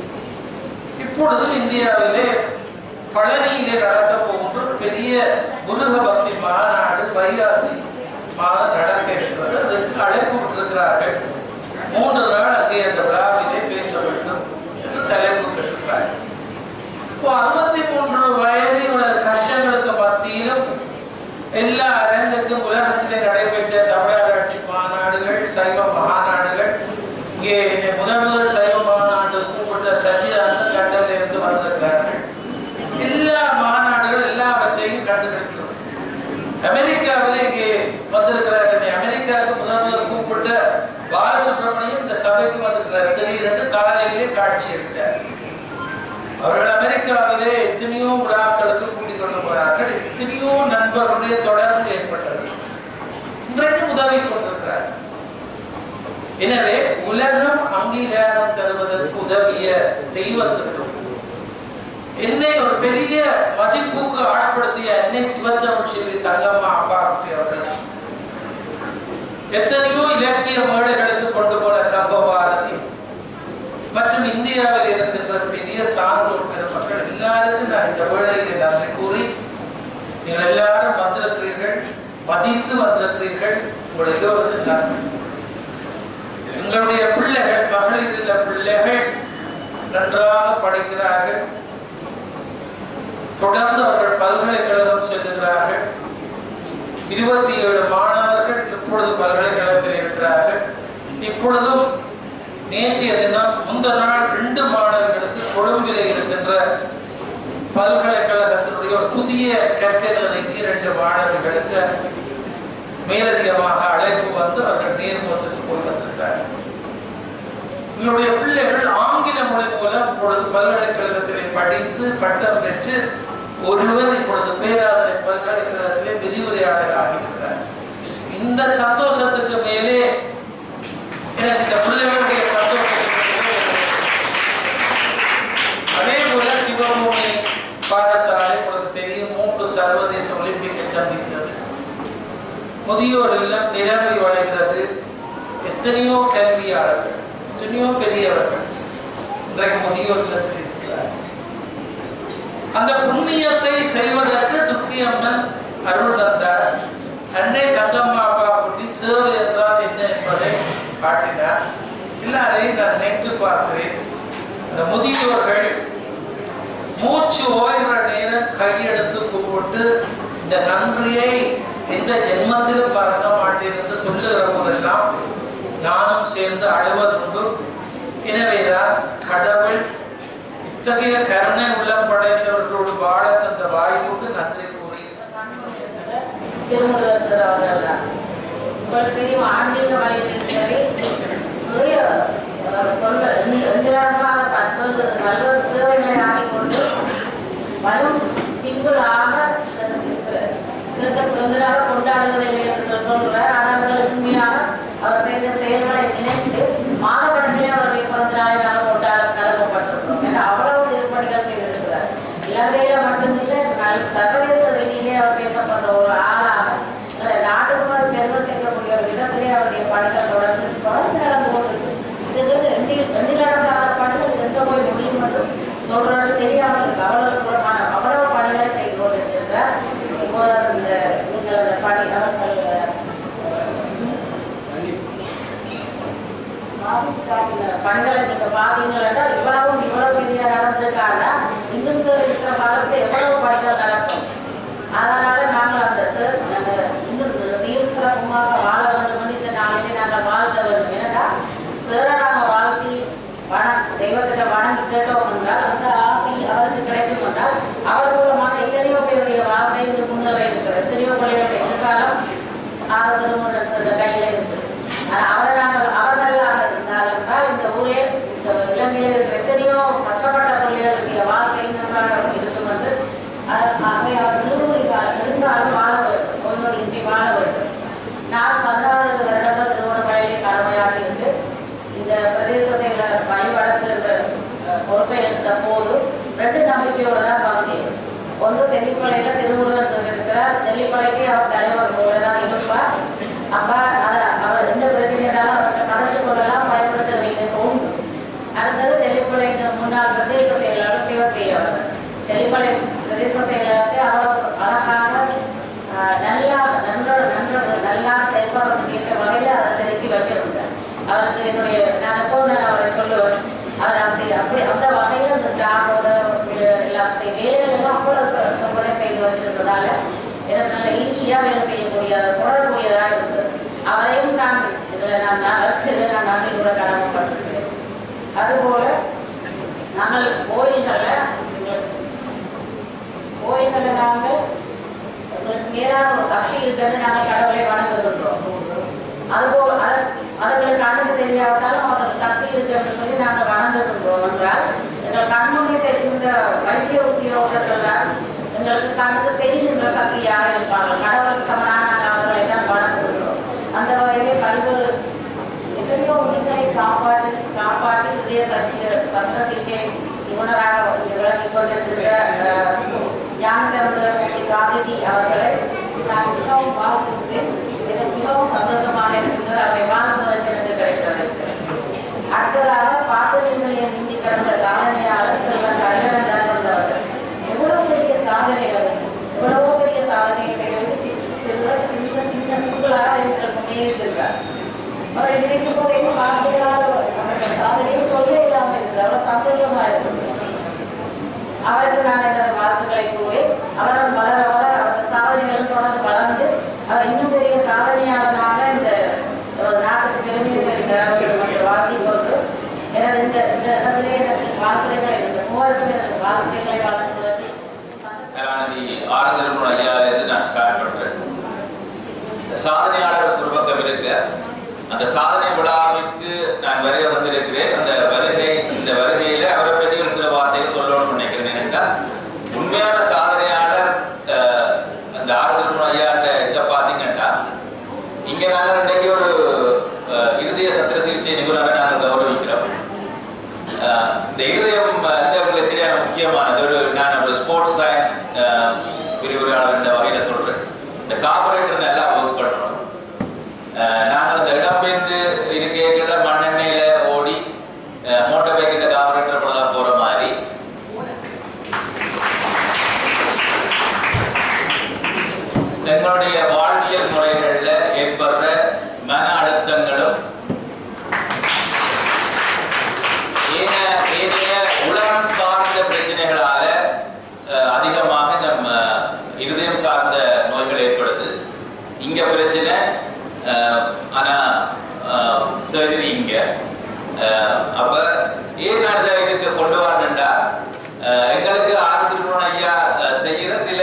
இப்பொழுது இந்தியாவிலே பழனியிலே நடக்க போகின்ற பெரிய முருக பக்தி மாநாடு வைகாசி மாதம் நடக்க இருக்கிறது. அதற்கு அழைப்பு விட்டிருக்கிறார்கள். 3 நாள் அங்கே அந்த விழாவிலே பேச வேண்டும் என்று தலைப்பு பெற்றிருக்கிறார்கள். இப்போ 63 வயது கஷ்டங்களுக்கு மத்தியிலும் எல்லா அரங்குக்கும் உலகத்திலே நடைபெற்ற தமிழராட்சி மாநாடுகள், சைவ மாநாடுகள், இங்கே என்னை முதல் சைவ மாநாடு கூப்பிட்ட சச்சிதானந்த கண்டல இருந்து வந்திருக்கிறார்கள். எல்லா மாநாடுகள் எல்லாவற்றையும் கண்டுபிடித்து அமெரிக்காவிலே இங்கே வந்திருக்கிறார்கள். அமெரிக்காவுக்கு முதல் கூப்பிட்ட பாலசுப்ரமணியம் இந்த சபைக்கு வந்திருக்கிறார். திடீரென்று காலையிலே காட்சி எடுத்தார். அவர்கள் அமெரிக்காவிலே எத்தனையோ விழாக்களுக்கு கூட்டிக் கொண்டு போறார்கள். எத்தனையோ நண்பர்களுடைய தொடர்பு ஏற்பட்டது. இன்றைக்கு உதவி கொண்டிருக்கிறார். எனவே உலகம் அங்கீகாரம் தருவதற்கு உதவிய தெய்வத்துக்கு என்னை ஒரு பெரிய மதிப்புக்கு ஆட்படுத்திய அன்னை சிவத்தமிழ்ச்செல்வி தங்கம்மா அப்பாக்குட்டி அவர்கள் எத்தனையோ இலக்கிய மேடைகளுக்கு கொண்டு போன கம்பபாரதி மற்றும் இந்தியாவில் இருக்கின்ற பெரிய சான்றோர் பெருமக்கள் எல்லாருக்கும் நான் இந்த வேளையில் நன்றி கூறி, நீங்கள் எல்லாரும் வந்திருக்கிறீர்கள், மதித்து வந்திருக்கிறீர்கள். உங்கள் எல்லோருக்கும் நன்றி. எங்களுடைய பிள்ளைகள், மகளிர் உள்ள பிள்ளைகள் நன்றாக படிக்கிறார்கள். தொடர்ந்து அவர்கள் பல்கலைக்கழகம் செல்லுகிறார்கள். 27 மாணவர்கள் இப்பொழுது பல்கலைக்கழகத்தில் இருக்கிறார்கள். இப்பொழுதும் நேற்றைய தினம் முந்த நாள் 2 மாணவர்களுக்கு கொழும்பிலே இருக்கின்ற பல்கலைக்கழகத்தினுடைய ஒரு புதிய கட்டிடத்திற்கு 2 மாணவர்களுக்கு மேலதிகமாக அழைப்பு வந்து அவர்கள் நேர்முகத்துக்கு போய் வந்திருக்கிறார்கள். எங்களுடைய பிள்ளைகள் ஆங்கில மொழி மூலம் இப்பொழுது பல்கலைக்கழகத்திலே படித்து பட்டம் பெற்று ஒருவர் இப்பொழுது பேராதனை பல்கலைக்கழகத்திலே விரிவுரையாளர் ஆகியிருக்கிறார். இந்த சந்தோஷத்துக்கு மேலே எனக்கு இந்த பிள்ளைகளுடைய சந்தோஷத்துக்கு அதே போல சிவபூமி பாடசாலை உங்களுக்கு தெரியும் 3 சர்வதேச ஒலிம்பிக்கை சந்தித்தது. முதியோர் இல்லம் நிரம்பி வளைகிறது. எத்தனையோ கல்வியாளர்கள், எத்தனையோ பெரியவர்கள் இன்றைக்கு முதியோர் இல்லத்தில் இருக்கிறார். அந்த புண்ணியத்தை செய்வதற்கு துர்க்கியம்மன் அருள் தந்தார். அன்னை தங்கம்மா அப்பாக்குட்டி சேவை என்றால் என்ன என்பதை காட்டினார். எல்லாரையும் நான் நினைத்து பார்க்கிறேன். அந்த முதியோர்கள் மூச்சு ஓய்கிற நேரம் கையெடுத்து கும்பிட்டு இந்த நன்றியை எந்த ஜென்மத்திலும் பார்க்க மாட்டேன் என்று சொல்லுகிற போதெல்லாம் நானும் சேர்ந்து அழுவதுண்டு. எனவேதான் கடவுள் இத்தகைய கருணை உள்ளம் படைத்தவர்களோடு வாழ தந்த வாய்ப்புக்கு நன்றி கூறி திருமுருகர் அவர்கள் தான் உங்களுக்கு தெரியும். ஆன்மீக வழியில் நிறைய சொல்ல 2 ஆண்டுகளாக பல்வேறு சேவைகளை ஆகிக்கொண்டு வரும் சிம்பிளாக கொண்டாடுவதில்லை என்று சொல்கிறார். ஆனால் உண்மையாக அவர் செய்த செயல்களை நினைத்து மாதப்படத்திலே அவருடைய பிறந்த நாளை நாங்கள் கொண்டாட கடமைப்பட்டிருக்கிறோம். ஏன்னா அவ்வளவு திருப்பணிகள் செய்திருக்கிறார். இலங்கையில மட்டுமில்லை, சர்வதேச ரீதியிலே அவர் பேசப்படுற ஒரு ஆளாக நாட்டுக்கு அது பெருமை சேர்க்கக்கூடிய ஒரு விதத்திலே அவருடைய பணிகள் தொடர்ந்து நடந்து கொண்டிருக்கு. இதுக்கு 2 நடந்தாத பணிகள் எங்க போய் முடியும் என்று சொல்றது தெரியாமல் இருக்கு. அவ்வளவு பணிகளை செய்து கொண்டிருக்கிறார். இப்போது நீங்கள் அந்த பணி பணிகளை நீங்க பாத்தீங்கன்னா இவ்வளவு பெரிய நடந்திருக்காங்க. இன்னும் சார் இருக்கிற காலத்துல எவ்வளவு பணிகள் நடக்கும். அதனால நாங்கள் அந்த சார் இன்னும் சீர் சிறப்புமாக வாழ வேண்டும் இந்த நாளிலே நாங்கள் வாழ்த்த வேண்டும். ஏன்னா சாரை நாங்கள் வாழ்த்தி தெய்வத்திட்ட வணங்கி கேட்டோம் என்றால் அந்த ஆசை அவருக்கு கிடைக்கும் என்றால் அவர் மூலமாக எத்தனையோ பேருடைய வாழ்க்கை இந்த முன்னேற இருக்கிறது. எத்தனையோ பிள்ளைகளுடைய எதிர்காலம் திருமண கையில இருக்குது. அவர்களாக இருந்தால் என்றால் இந்த ஊரே இந்த இலங்கையில் இருக்கிற எத்தனையோ கஷ்டப்பட்ட பிள்ளைகளுடைய வாழ்க்கை நன்றாக இருக்கும் என்று ஆகவே அவர் நெடுந்தாலும் வாழ வேண்டும், நோய்நொடியின்றி வாழ வேண்டும். நான் 16 வருடங்கள் திருவண்ணாமலையிலே கடமையாக இருந்து இந்த பிரதேசத்தை பணிபடுத்துகின்ற பொறுப்பை எடுத்த போது 2 நம்பிக்கையோடு தான் வந்தேன். ஒன்று தெல்லிப்பளையில திருமுருகன் சொல்லியிருக்கிறார். தெல்லிப்பளைக்கு அவர் தலைவர் போலதான் இருப்பார். அப்பா அவர் எந்த பிரச்சனையாலும் அவர்கிட்ட கலந்து கொள்ளலாம், பயன்படுத்த வேண்டும் உண்டு. அடுத்தது தெல்லிப்பளை முன்னாள் பிரதேச செயலாளர் சிவஸ்ரீ அவர்கள். தெல்லிப்பளை பிரதேச செயலாளருக்கு அவர் அழகாக நல்லா செயல்பாடுக்கு ஏற்ற வகையில் அதை செலுத்தி வச்சிருந்தார். அவருக்கு என்னுடைய நான் எப்போது அவரை சொல்லுவேன், அவர் அப்படி அந்த வகையில் அந்த ஸ்டாஃபோட எல்லாம் வேலைகள் எல்லாம் அவ்வளோ சொற்பதை செய்து வச்சிருந்ததால எனக்கு நல்ல ஈஸியாக வேலை செய்யக்கூடியதாக தொடரக்கூடியதாக இருந்தது. அவரையும் நான் இதில் நான் நன்றி கூட கடமைப்பட்டிருக்கேன். அதுபோல நாங்கள் கோயில்களில் நாங்கள் எங்களுக்கு மேலான ஒரு சக்தி இருக்கிறது, நாங்கள் கடவுளை வணங்குகின்றோம். அதுபோல் அதுங்களுக்கு கண்ணுக்கு தெரியாவிட்டாலும் அவர்களுக்கு சக்தி இருக்கிறது சொல்லி நாங்கள் வணங்குகின்றோம் என்றால், எங்கள் கண்முன்னே தெரிகின்ற வைத்திய உத்தியோகர்கள் தான் எங்களுக்கு கண்ணுக்கு தெரிகின்ற சக்தியாக இருப்பார்கள். கடவுளுக்கு சமனான அவர்களை தான் வணங்குகின்றோம். அந்த வகையிலே பல்வேறு எத்தனையோ உயிர்களை காப்பாற்றி இதய சத்த சிகிச்சை நிபுணராக விளங்கிக் கொண்டிருக்கிற ஞானச்சந்திரமூர்த்தி காந்திஜி அவர்களை நான் மிகவும் வாழ்த்துகிறேன். எனக்கு மிகவும் சந்தோஷமாக இருக்கின்றது. அவரை வாழ்ந்து எனக்கு கிடைக்கிறது. அடுத்ததாக பாத்திரங்களை நீந்தி கடந்த சாதனையாளர் செல்வன் கலைஞர் அவர்கள் எவ்வளவு பெரிய சாதனைகள், எவ்வளவோ பெரிய சாதனைகளை சிங்களாக முன்னேறியிருக்கிறார். அவரை நினைக்கும் போது என்ன வார்த்தைகளால் சாதனையை சொல்ல இல்லாமல் இருக்குது. அவ்வளவு சந்தோஷமா இருக்குது. அவருக்கு நான் எனது வாழ்த்துக்களை கூறி அவரும் வளர வளர அவரது சாதனைகளும் தொடர்ந்து வளர்ந்து அவர் இன்னும் பெரிய சாதனையாளராக இந்த நாட்டுக்கு பெருமையை தருகிறார் வாழ்த்தி கொண்டு எனது இந்த இடத்திலே எனக்கு வாழ்த்துக்களை மூவருக்கும் எனது வாழ்த்துக்களை வழங்குவதில் நான் ஸ்டார்ட் பண்றேன். சாதனையாளர் ஒரு பக்கம் இருக்க, அந்த சாதனை விழாவிற்கு நான் வருகை வந்திருக்கிறேன். அந்த இந்த வருகையில அவரை பற்றி ஒரு சில வார்த்தைகள் சொல்லணும்னு நினைக்கிறேன். என்னென்னா, உண்மையான சாதனையாளர் அந்த ஆறுதல் ஐயா இதை பார்த்தீங்கன்னா, இங்க நாங்கள் இன்றைக்கு ஒரு இருதய சத்திர சிகிச்சை நிபுணரை நாங்கள் கௌரவிக்கிறோம். இந்த இருதயம் உங்களுக்கு சரியான முக்கியமானது. நான் ஒரு ஸ்போர்ட்ஸ் சயின்ஸ் விரிவுரையாளர் என்ற வகையில் சொல்றேன். இந்த கார்பரேட்டர் நல்லா ஒர்க் பண்ணணும். நாங்கள் அந்த இடம்பெயர்ந்து இருக்கைகள மண்ணெண்ணெயில ஓடி மோட்டார் பைக்கில் கார்பரேட்டர் போல போற மாதிரி எங்களுடைய வாழ்வியல் முறைகள்ல ஏற்படுற மன அழுத்தங்களும் ஏனைய உலகம் சார்ந்த பிரச்சனைகளால அதிகமாக நம்ம இருதயம் சார்ந்த நோய்கள் ஏற்படுது. இங்க பிரச்சனை, ஆனா சர்ஜரி இங்க. அப்ப ஏன் நான் இதுக்கு கொண்டு வரணும்டா, எங்களுக்கு ஆறுதல் ஐயா செய்யற சில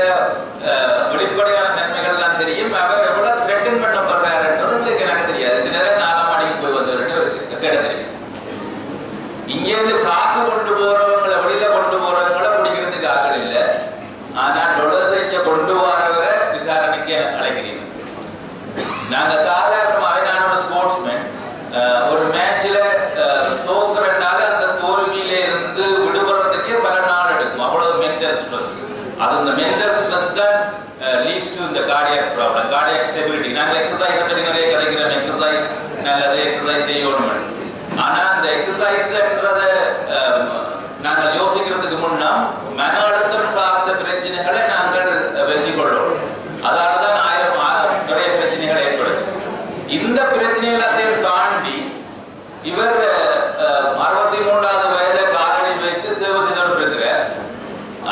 வெளிப்படையான தன்மைகள் தான் தெரியும். அவர் எவ்வளவு த்ரெட்டன் பண்ணப்படுறாருன்றது உங்களுக்கு எனக்கு தெரியாது. இந்த நேரம் 4ஆம் மாடிக்கு போய் வந்து கேட தெரியும். இங்கேருந்து காசு கொண்டு போறவங்களை வெளியில கொண்டு போறவங்களை பிடிக்கிறதுக்கு ஆக்கள் இல்லை. ஆனா டொலர்ஸை இங்க கொண்டு வரவரை விசாரணைக்கு அழைக்கிறீங்க. நாங்க சாதாரணமாவே, நான் ஒரு ஸ்போர்ட்ஸ்மேன், ஒரு மேட்ச்ல தோக்குறனால அந்த தோல்வியில இருந்து விடுபடுறதுக்கே பல நாள் எடுக்கும். அவ்வளவு மென்டல் ஸ்ட்ரெஸ். அது இந்த மென்டல் ஸ்ட்ரெஸ் தான் லீட்ஸ் டு இந்த கார்டியாக் ப்ராப்ளம், கார்டியாக் ஸ்டெபிலிட்டி. நாங்கள் எக்ஸசைஸ் பற்றி நிறைய கதைக்கிறோம். எக்ஸசைஸ் நல்லது, எக்ஸசைஸ் செய்யணும். ஆனா அந்த எக்ஸசைஸ்ன்றதை நாங்கள் யோசிக்கிறதுக்கு முன்னா மன அழுத்தம் சார்ந்த பிரச்சனைகளை நாங்கள் வெற்றி கொள்ளணும். அதனாலதான் நிறைய பிரச்சனைகள் ஏற்படுது. இந்த பிரச்சனை எல்லாத்தையும் தாண்டி இவர் 63வது வயதை காலடி வைத்து சேவை செய்து கொண்டிருக்கிறார்.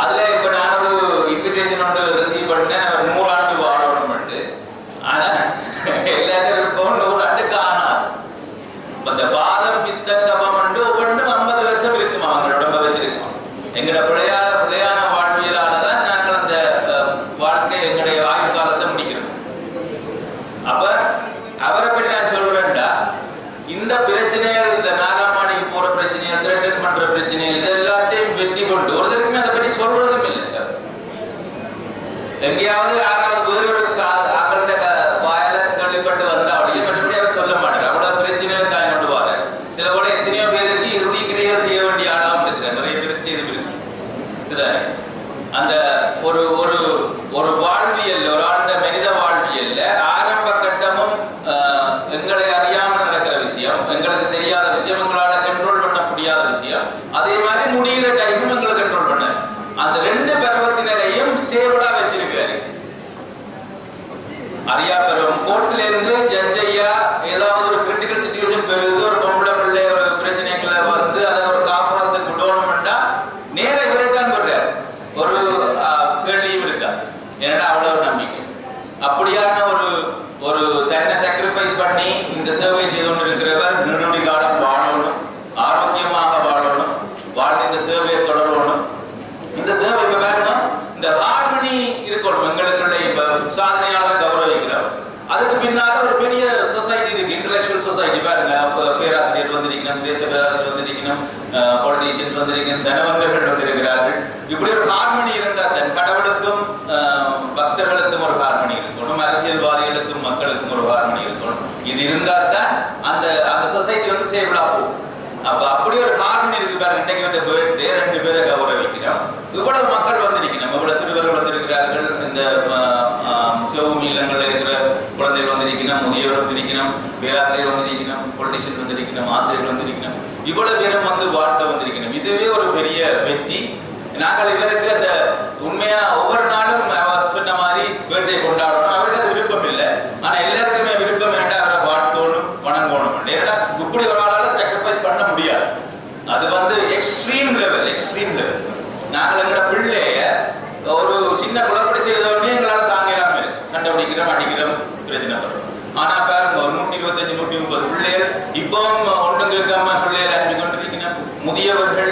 அதுல இப்ப நான் ஒரு இன்விடேஷன் ஒன்று ரிசீவ் பண்ணேன். அவர் 100 ஆண்டு வாழணும். ஆனா எல்லாத்த விருப்பமும் 100 ஆண்டுக்கு ஆனார். அந்த பாதம் பித்தம் கபம் ஒவ்வொன்றும் 50 வருஷம் இருக்கும். அவங்களோட உடம்ப வச்சிருக்கோம். எங்களோட பிள்ளையான வாழ்வியலால தான் நாங்கள் அந்த வாழ்க்கை எங்களுடைய ஆயுள் காலத்தை முடிக்கிறோம். அப்ப அவரை பற்றி நான் சொல்றேன்டா, இந்த பிரச்சனைகள், இந்த 4ஆம் மாடிக்கு போற பிரச்சனைகள், த்ரெட்டன் பண்ற பிரச்சனைகள், இது எல்லாத்தையும் வெற்றி கொண்டு ஒருத்தருக்குமே அதை பற்றி சொல்றதும் இல்லை. எங்கேயாவது யாராவது வேறு ஒரு ஆக்கள வாயால கேள்விப்பட்டு வந்தா அப்படியே மற்றபடி அவர் சொல்ல மாட்டார். அவ்வளவு பிரச்சனைகளை தாய் கொண்டு வர. சில போல எத்தனையோ பேருக்கு இறுதி கிரியை செய்ய வேண்டிய ஆளாகவும் இருக்கிறார். நிறைய பேருக்கு செய்து இருக்கு. இதுதானே அந்த ஒரு ஒரு ஒரு வாழ்வியல், ஒரு ஆண்ட மனித வாழ்வியல்ல ஆரம்ப கட்டமும் எங்களை அறியாமல் நடக்கிற விஷயம், எங்களுக்கு தெரியாத விஷயம், எங்களால கண்ட்ரோல் பண்ண முடியாத விஷயம், அதே மாதிரி முடிகிற டைமும் எங்களை கண்ட்ரோல் பண்ண, அந்த 2 பருவத்தினரையும் ஸ்டேபிளா வச்சிருக்காரு. அறியா பருவம் கோர்ட்ஸ்ல இருந்து ஜட்ஜ் ஐயா ஏதாவது ஒரு கிரிட்டிக்கல் சிச்சுவேஷன் பெறுது, ஒரு பொம்பளை பிள்ளை ஒரு பிரச்சனைகளை வந்து அதை ஒரு காப்பாற்றுக்கு விடணும்னா நேர இவரைத்தான் போடுறாரு. ஒரு கேள்வியும் இருக்கா, ஏன்னா அவ்வளவு நம்பிக்கை. அப்படியான ஒரு தன்னை சாக்ரிஃபைஸ் பண்ணி இந்த சேவை செய்து கொண்டு இருக்கிறவர் நீடுடி காலம் வாழணும், ஆரோக்கியமாக பெரிய சொசைட்டி இருக்கு, இன்டலெக்சுவல் சொசைட்டி. பாருங்க, பேராசிரியர் வந்திருக்கணும், சிரேஷ்ட பேராசிரியர் வந்திருக்கணும், பொலிட்டீஷியன்ஸ் வந்திருக்கணும், தனவந்தர்கள் வந்திருக்கிறார்கள். இப்படி ஒரு ஹார்மனி இருந்தால் தான் கடவுளுக்கும் பக்தர்களுக்கும் ஒரு ஹார்மனி இருக்கணும், அரசியல்வாதிகளுக்கும் மக்களுக்கும் ஒரு ஹார்மனி இருக்கணும். இது இருந்தால் தான் அந்த அந்த சொசைட்டி வந்து சேஃப்டா போகும். அப்ப அப்படி ஒரு ஹார்மனி இருக்கு பாருங்க. இன்னைக்கு வந்து பர்த்டே 2 பேரை கௌரவிக்கிறோம். இவ்வளவு மக்கள் வந்திருக்கணும், இவ்வளவு சிறுவர்கள் வந்திருக்கிறார்கள், இந்த சிவபூமி இல்லங்கள்ல இருக்கிற குழந்தைகள் வந்திருக்கணும், முதியவர் வந்திருக்கணும், பேராசிரியர் வந்திருக்கணும், பொலிட்டிஷியன் வந்திருக்கணும், ஆசிரியர்கள் வந்திருக்கணும், இவ்வளவு பேரும் வந்து வாழ்த்த வந்திருக்கணும். இதுவே ஒரு பெரிய வெற்றி. நாங்கள் இவருக்கு அந்த உண்மையா ஒவ்வொரு நாளும் அவர் சொன்ன மாதிரி பர்த்டே கொண்டாடணும். அவருக்கு அது விருப்பம் இல்லை, ஆனா எல்லாருக்குமே விருப்பம் வேண்டாம், அவரை வாழ்த்தோணும், வணங்கணும். ஏன்னா இப்படி ஒரு ஆளால சாக்ரிஃபைஸ் பண்ண முடியாது. அது வந்து எக்ஸ்ட்ரீம் லெவல். நாங்கள் எங்களோட பிள்ளைய ஒரு சின்ன குழப்படி செய்தவொடனே எங்களால் தாங்கலாம இருக்கு. சண்டை பிடிக்கிறோம், அடிக்கிறோம், பிரச்சனை வரும். ஆனா பாருங்க, ஒரு 125 130 பிள்ளைகள் இப்பவும் ஒன்றும் கேட்காம பிள்ளைகள் அனுப்பி கொண்டிருக்கணும். முதியவர்கள்,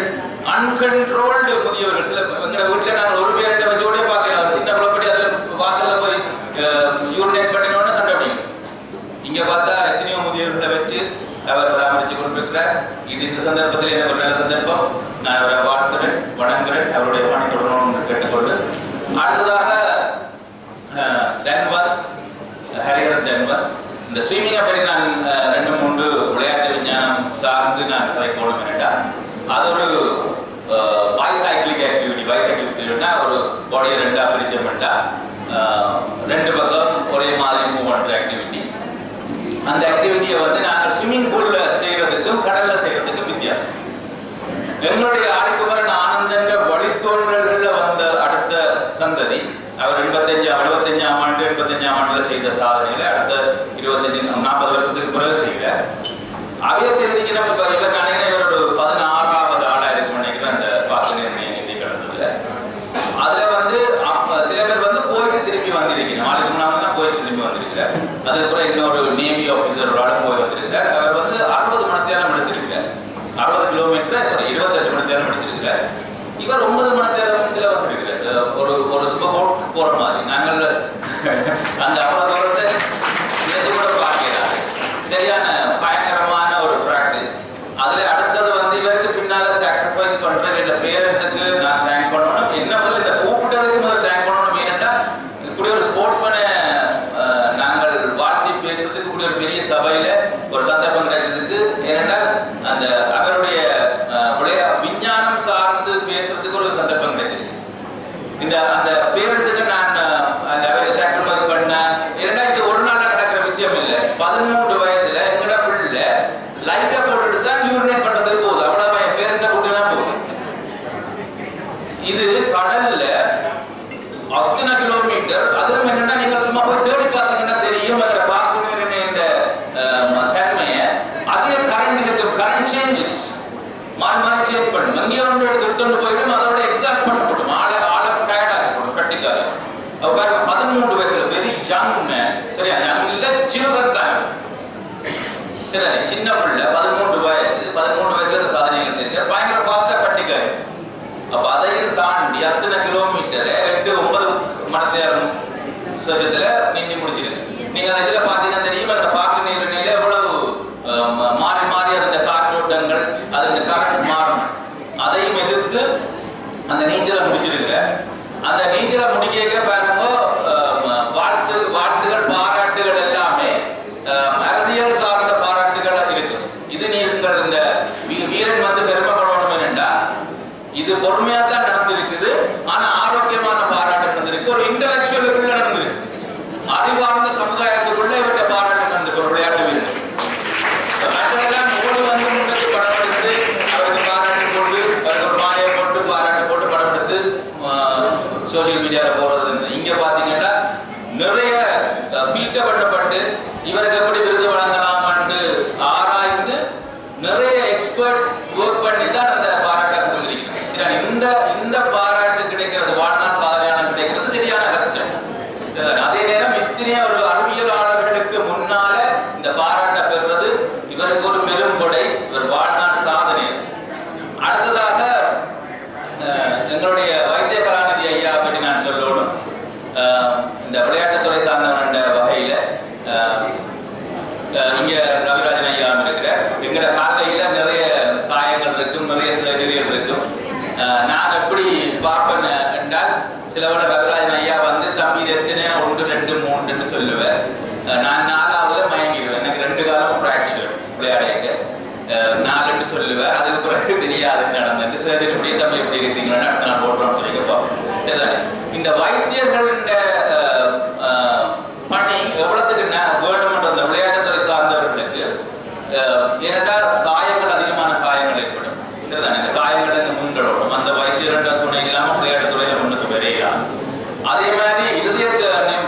அன்கண்ட்ரோல்டு முதியவர்கள். சில எங்களோட வீட்டுல நாங்கள் ஒரு பேர்கிட்ட வச்சோடே பார்க்கலாம், ஒரு சின்ன குழப்படி அதுல வாசல்ல போய் யூரினேட் பண்ணினோன்னு சண்டை பிடிக்கும். இங்க பார்த்தா எத்தனையோ முதியவர்களை வச்சு அவர் பராமரித்து கொண்டிருக்கிறார். இது இந்த சந்தர்ப்பத்தில் எனக்கு ஒரு நல்ல சந்தர்ப்பம். நான் அவரை வாழ்த்துறேன், வணங்குறேன், அவருடைய பணி தொடரணும்னு கேட்டுக்கொண்டு அடுத்ததாக ஹரிஹரன் தன்வர். இந்த ஸ்விம்மிங்கை பற்றி நான் 2-3 விளையாட்டு விஞ்ஞானம் சார்ந்து நான் கலைக்கணும் என்னட்டா, அது ஒரு பைசைக்கிளிக் ஆக்டிவிட்டினா ஒரு பாடியை 2ஆக பிரிச்சோம்னா 2 பக்கம் ஒரே மாதிரி மூவ் பண்ணுற ஆக்டிவிட்டி. அந்த ஆக்டிவிட்டியை வந்து நாங்கள் ஸ்விம்மிங் பூல்ல செய்யறதுக்கும் கடல்ல செய்யறதுக்கும் வித்தியாசம். எங்களுடைய ஆதிக்குமரன் ஆனந்தன்ற வழித்தோன்றல்கள்ல வந்த அடுத்த சந்ததி, அவர் 75ஆம் ஆண்டு 85ஆம் ஆண்டுல செய்த சாதனைகளை அடுத்த 25-40 வருஷத்துக்கு பிறகு செய்கிறார். அவைய செய்திருக்கிற இவர் நினைக்கிறேன், இவர் ஒரு 16ஆவது ஆளா இருக்கும் நினைக்கிறேன் அந்த வாக்கு நிர்ணய நிதி கடந்ததுல. அதுல வந்து சில பேர் வந்து போயிட்டு திருப்பி வந்திருக்கணும். நாளைக்கு முன்னாடி போயிட்டு திரும்பி வந்திருக்கிறார். அதுக்கப்புறம் இன்னொரு நேவி ஆபீசர் ஒரு ஆள் போய் வந்திருக்கிறார். அவர் வந்து 60 மணி நேரம் எடுத்திருக்கிறார். 60 கிலோமீட்டர் 28 மணி நேரம் எடுத்திருக்கிறார். இவர் 9 மணி நேரத்துல வந்திருக்கிறார். ஒரு சூப்பர் போட் போற மாதிரி. நாங்கள் அந்த அவ்வளவு தூரத்தை கூட பார்க்கிறாரு. சரியான பயங்கரமான ஒரு பிராக்டிஸ். அதுல அடுத்தது வந்து இவருக்கு பின்னால சாக்ரிஃபைஸ் பண்ற இந்த பேரண்ட்ஸுக்கு நான் தேங்க் பண்ணணும். என்ன முதல்ல இந்த கூப்பிட்டதுக்கு முதல்ல தேங்க் பண்ணணும். ஏனென்றா இப்படி ஒரு ஸ்போர்ட்ஸ்மேனை நாங்கள் வாழ்த்தி பேசுறதுக்கு இப்படி ஒரு பெரிய சபையில ஒரு சந்தர்ப்பம் கிடைச்சதுக்கு, ஏனென்றால் அந்த அவருடைய விஞ்ஞானம் சார்ந்து பேசுறதுக்கு ஒரு சந்தர்ப்பம் கிடைச்சது. அந்த பேரண்ட்ஸுக்கு நான் அந்த அவருக்கு சாக்ரிஃபைஸ் பண்ண, ஏன்னா இது ஒரு நாள்ல நடக்கிற விஷயம் இல்லை. 13 வயசுல எங்கட பிள்ளை லைட்டா போட்டுட்டு தான் யூரினேட் பண்றதுக்கு போகுது. அவ்வளவு என் பேரண்ட்ஸை கூட்டினா போகுது. இது கடல்ல அத்தனை கிலோமீட்டர். அதுவும் என்னன்னா நீங்க சும்மா போய் தேடி பார்த்தீங்கன்னா தெரியும் எங்க பார்க்கணும் என்ற தன்மையை. அதே கரண்ட் இருக்கும், கரண்ட் சேஞ்சஸ் மாறி மாறி சேஞ்ச் பண்ணும். அங்கேயே ஒன்று எடுத்துட்டு போயிடும், அதோட எக்ஸாஸ்ட் பண்ணப்படும், ஆளை டயர்டாக்கப்படும், ஃபட்டிக்காது. அப்ப பாருங்க 13 வயசுல வெரி யங் மேன். சரியா, யங் இல்ல, சில்ட்ரன் தான். சரி, சின்ன பிள்ளை 13 வயசுல இந்த சாதனைகள் தெரியும். பயங்கர ஃபாஸ்டா ஃபட்டிக்காது. அப்ப அதையும் தாண்டி அத்தனை கிலோமீட்டர் 8-9 மணி நேரம் சஜத்துல நீந்தி முடிச்சிருக்கு. நீங்க இதுல பாத்தீங்கன்னா தெரியும், அந்த பாக்கு நீர் நிலையில எவ்வளவு மாறி மாறி அந்த காற்றோட்டங்கள், அது கரண்ட் மாறணும். அதையும் எதிர்த்து அந்த நீச்சலை முடிச்சிருக்கிற. அந்த நீச்சலை முடிக்க பாருங்க, வாழ்த்துகள் பாராட்டுகள் எல்லாமே அரசியல் சார்ந்த பாராட்டுகள் இருக்கு. இது நீங்கள் இந்த வீரன் வந்து பெருமைப்படணும் என்னண்டா, இது பொறுமையா தான் நடந்திருக்குது. ஆனா ஆரோக்கியமான பாராட்டு நடந்திருக்கு. ஒரு இன்டலெக்சுவலுக்குள்ள நடந்திருக்கு, அறிவார்ந்த சமுதாயத்துக்குள்ள இவற்றை பாராட்டு நடந்திருக்கு ஒரு விளையாட்டு வீரன். மற்றதெல்லாம் ஓடு வந்து முன்னுக்கு படம் எடுத்து அவருக்கு பாராட்டு போட்டு, அவருக்கு ஒரு மாலையை போட்டு பாராட்டு போட்டு படம் எடுத்து சோசியல் மீடியால போறது. இங்க பாத்தீங்கன்னா நிறைய ஃபில்டர் பண்ணப்பட்டு இவருக்கு எப்படி விருது வழங்கலாம்னு ஆராய்ந்து நிறைய எக்ஸ்பர்ட்ஸ் ஒர்க் பண்ணி தான் அந்த பாராட்டை கொடுத்திருக்கிறாங்க. இந்த பாராட்டு கிடைக்கிறது, வாழ்நாள் சாதனையாளர் கிடைக்கிறது சரியான கஷ்டம். அதே நேரம் இத்தனை ஒரு அறிவியலாளர்களுக்கு முன்னால இந்த பாராட்டை பெறுறது இவருக்கு ஒரு பெரும் கொடை, இவர் வாழ்நாள் சாதனை. அடுத்ததாக எங்களுடைய வைத்திய கலாநிதி ஐயா பற்றி நான் சொல்லணும். இந்த விளையாட்டுத்துறை சார்ந்தவன் வகையில எங்கட காலையில நிறைய காயங்கள் இருக்கும், நிறைய சர்ஜரிகள் இருக்கும். நான் எப்படி பார்ப்பேன் என்றால், சில வேளை ரவிராஜன் ஐயா வந்து தம்பி இது எத்தனை 1 2 3ன்னு சொல்லுவேன். நான் 4ஆவதுல மயங்கிடுவேன். எனக்கு 2 காலம் ஃப்ராக்சர் விளையாடிட்டு 4ன்னு சொல்லுவேன். அதுக்கு பிறகு தெரியாது நடந்துட்டு சர்ஜரி முடிய தம்பி எப்படி இருக்கிறீங்களா அடுத்த நாள் போட்டோம்னு சொல்லி கேட்போம். சரிதானே? இந்த வைத்தியர்கள பணி எவ்வளவுக்கு வேணும்ன்ற அந்த விளையாட்டுத்துறை சார்ந்தவர்களுக்கு ஏனென்றால் காயங்கள் அதிகமான காயங்கள் ஏற்படும். சரிதானே? இந்த காயங்கள் இந்த முன்களோடும் அந்த வைத்தியர்கள் துணை இல்லாமல் விளையாட்டுத்துறையில முன்னுக்கு வரையலாம். அதே மாதிரி இருதய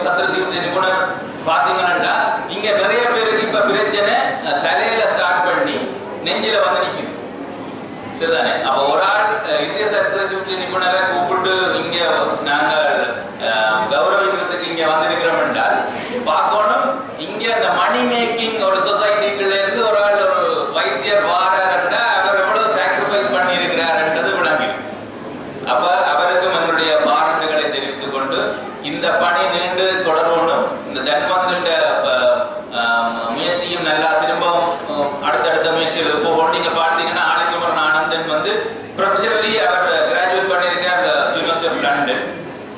சத்திர சிகிச்சை நிபுணர் பார்த்தீங்கன்னா இங்க நிறைய பேருக்கு இப்ப பிரச்சனை தலையில ஸ்டார்ட் பண்ணி நெஞ்சில வந்து நிக்குது. சரிதானே? அப்ப ஒரு ஆள் இருதய சத்திர சிகிச்சை நிபுணரை கூப்பிட்டு இங்க நாங்கள் கௌரவிக்கிறதுக்கு இங்க வந்திருக்கிறோம் என்றால் பார்க்கணும், இங்க அந்த மணி மேக்கிங் ஒரு சொசைட்டிக்குள்ள இருந்து ஒரு ஆள் ஒரு வைத்தியர் வாரா அவர் எவ்வளவு சாக்ரிஃபைஸ் பண்ணி இருக்கிறார்ன்றது விளங்கி. அப்ப அவருக்கும் எங்களுடைய பாராட்டுகளை தெரிவித்துக் கொண்டு இந்த பணி நீண்டு தொடரணும். இந்த தன்வந்த முயற்சியும் நல்லா திரும்பவும் அடுத்தடுத்த முயற்சிகள் போகணும். நீங்க பார்த்தீங்கன்னா ஆலிக்குமரன் ஆனந்தன் வந்து ப்ரொஃபஷனலி அவர் கிராஜுவேட் பண்ணியிருக்கார் யூனிவர்சிட்டி ஆஃப் லண்டன்.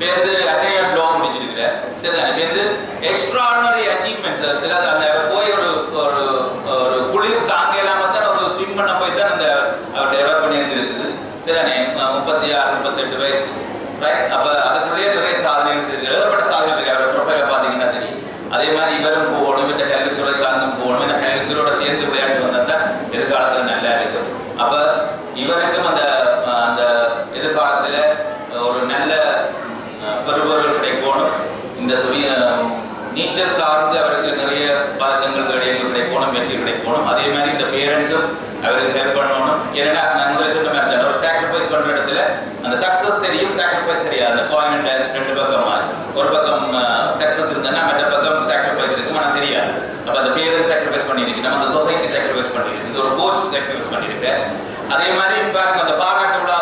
பேருந்து அட்டையட் லா முடிச்சிருக்கிறார். சரிதானே? பேருந்து எக்ஸ்ட்ராடினரி அச்சீவ்மெண்ட்ஸ் சில அந்த அவர் போய் ஒரு ஒரு குளிர் தாங்க இல்லாம தான் ஒரு ஸ்விம் பண்ண போய் தான் அந்த அவர் டெவலப் பண்ணி இருந்திருக்குது. சரிதானே? 36 38 வயசு. ரைட்? அப்ப அதுக்குள்ளேயே நிறைய சாதனைகள் செய்திருக்கு. எழுதப்பட்ட சாதனை இருக்கு. அவர் ப்ரொஃபைலை பார்த்தீங்கன்னா தெரியும். அதே மாதிரி இவரும் போகணும், இவற்ற கல்வித்துறை சார்ந்தும் போகணும். இந்த கல்வித்துறையோட சேர்ந்து விளையாட்டு வந்தால் தான் எதிர்காலத்துல நல்லா இருக்கும். அப்ப இவருக்கும் அந்த அந்த எதிர்காலத்துல ஒரு நல்ல பெறுபொருள் கிடைக்கணும். இந்த நீச்சல் சார்ந்து அவருக்கு நிறைய பதக்கங்கள் கிடைக்கணும், வெற்றி கிடைக்கணும். அதே மாதிரி இந்த பேரண்ட்ஸும் அவருக்கு ஹெல்ப் பண்ணணும். ஏன்னா நான் முதல்ல சொன்ன மாதிரி தான் ஒரு சாக்ரிஃபைஸ் பண்ற இடத்துல அந்த சக்சஸ் தெரியும், சாக்ரிஃபைஸ் தெரியாது. அந்த காயின் 2 பக்கமா, ஒரு பக்கம் சக்சஸ் இருந்தா மற்ற பக்கம் சாக்ரிஃபைஸ் இருக்கும், ஆனால் தெரியாது. அப்ப அந்த பேரண்ட்ஸ் சாக்ரிஃபைஸ் பண்ணிருக்கு, நம்ம அந்த சொசைட்டி சாக்ரிஃபைஸ் பண்ணிருக்கு, இந்த ஒரு கோச் சாக்ரிஃபைஸ் பண்ணிருக்கு. அதே மாதிரி பாருங்க அந்த பாராட்டு விழா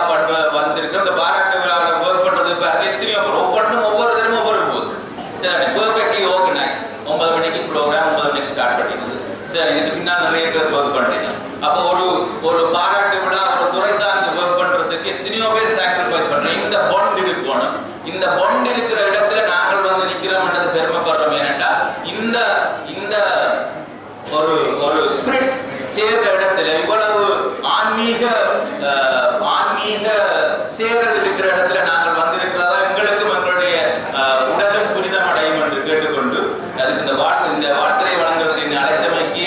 வந்திருக்கு. அந்த பாராட்டு விழாவில் ஒர்க் பண்றது பாருங்க எத்தனையோ ஒவ்வொன்றும் ஒவ்வொரு தடவை ஒவ்வொரு ஒர்க். சரி, பெர்ஃபெக்ட்லி ஆர்கனைஸ்ட். 9 மணிக்கு ப்ரோக்ராம், 9 மணிக்கு ஸ்டார்ட் பண்ணிடுது. சரி, இதுக்கு பின்னால் நிறைய பேர் ஒர்க் பண்றீங்க. அப்போ ஒரு பாராட்டு விழா ஒரு துறை சார்ந்து ஒர்க் பண்றதுக்கு எத்தனையோ பேர் சாக்ரிஃபைஸ் பண்றோம். இந்த பாண்ட் இருக்கணும். இந்த பாண்ட் இருக்கிற இடத்துல நாங்கள் வந்து நிக்கிறோம்ன்றது பெருமைப்படுறோம். ஏனென்றா இந்த இந்த ஒரு ஸ்பிரிட் சேர்ற இடத்துல இவ்வளவு ஆன்மீக சேரல் இருக்கிற இடத்துல நாங்கள் வந்திருக்கிறதா எங்களுக்கும் எங்களுடைய உடலும் புனிதம் அடையும் என்று கேட்டுக்கொண்டு அதுக்கு இந்த வாழ்த்துறை வழங்குவதற்கு அழைத்தமைக்கு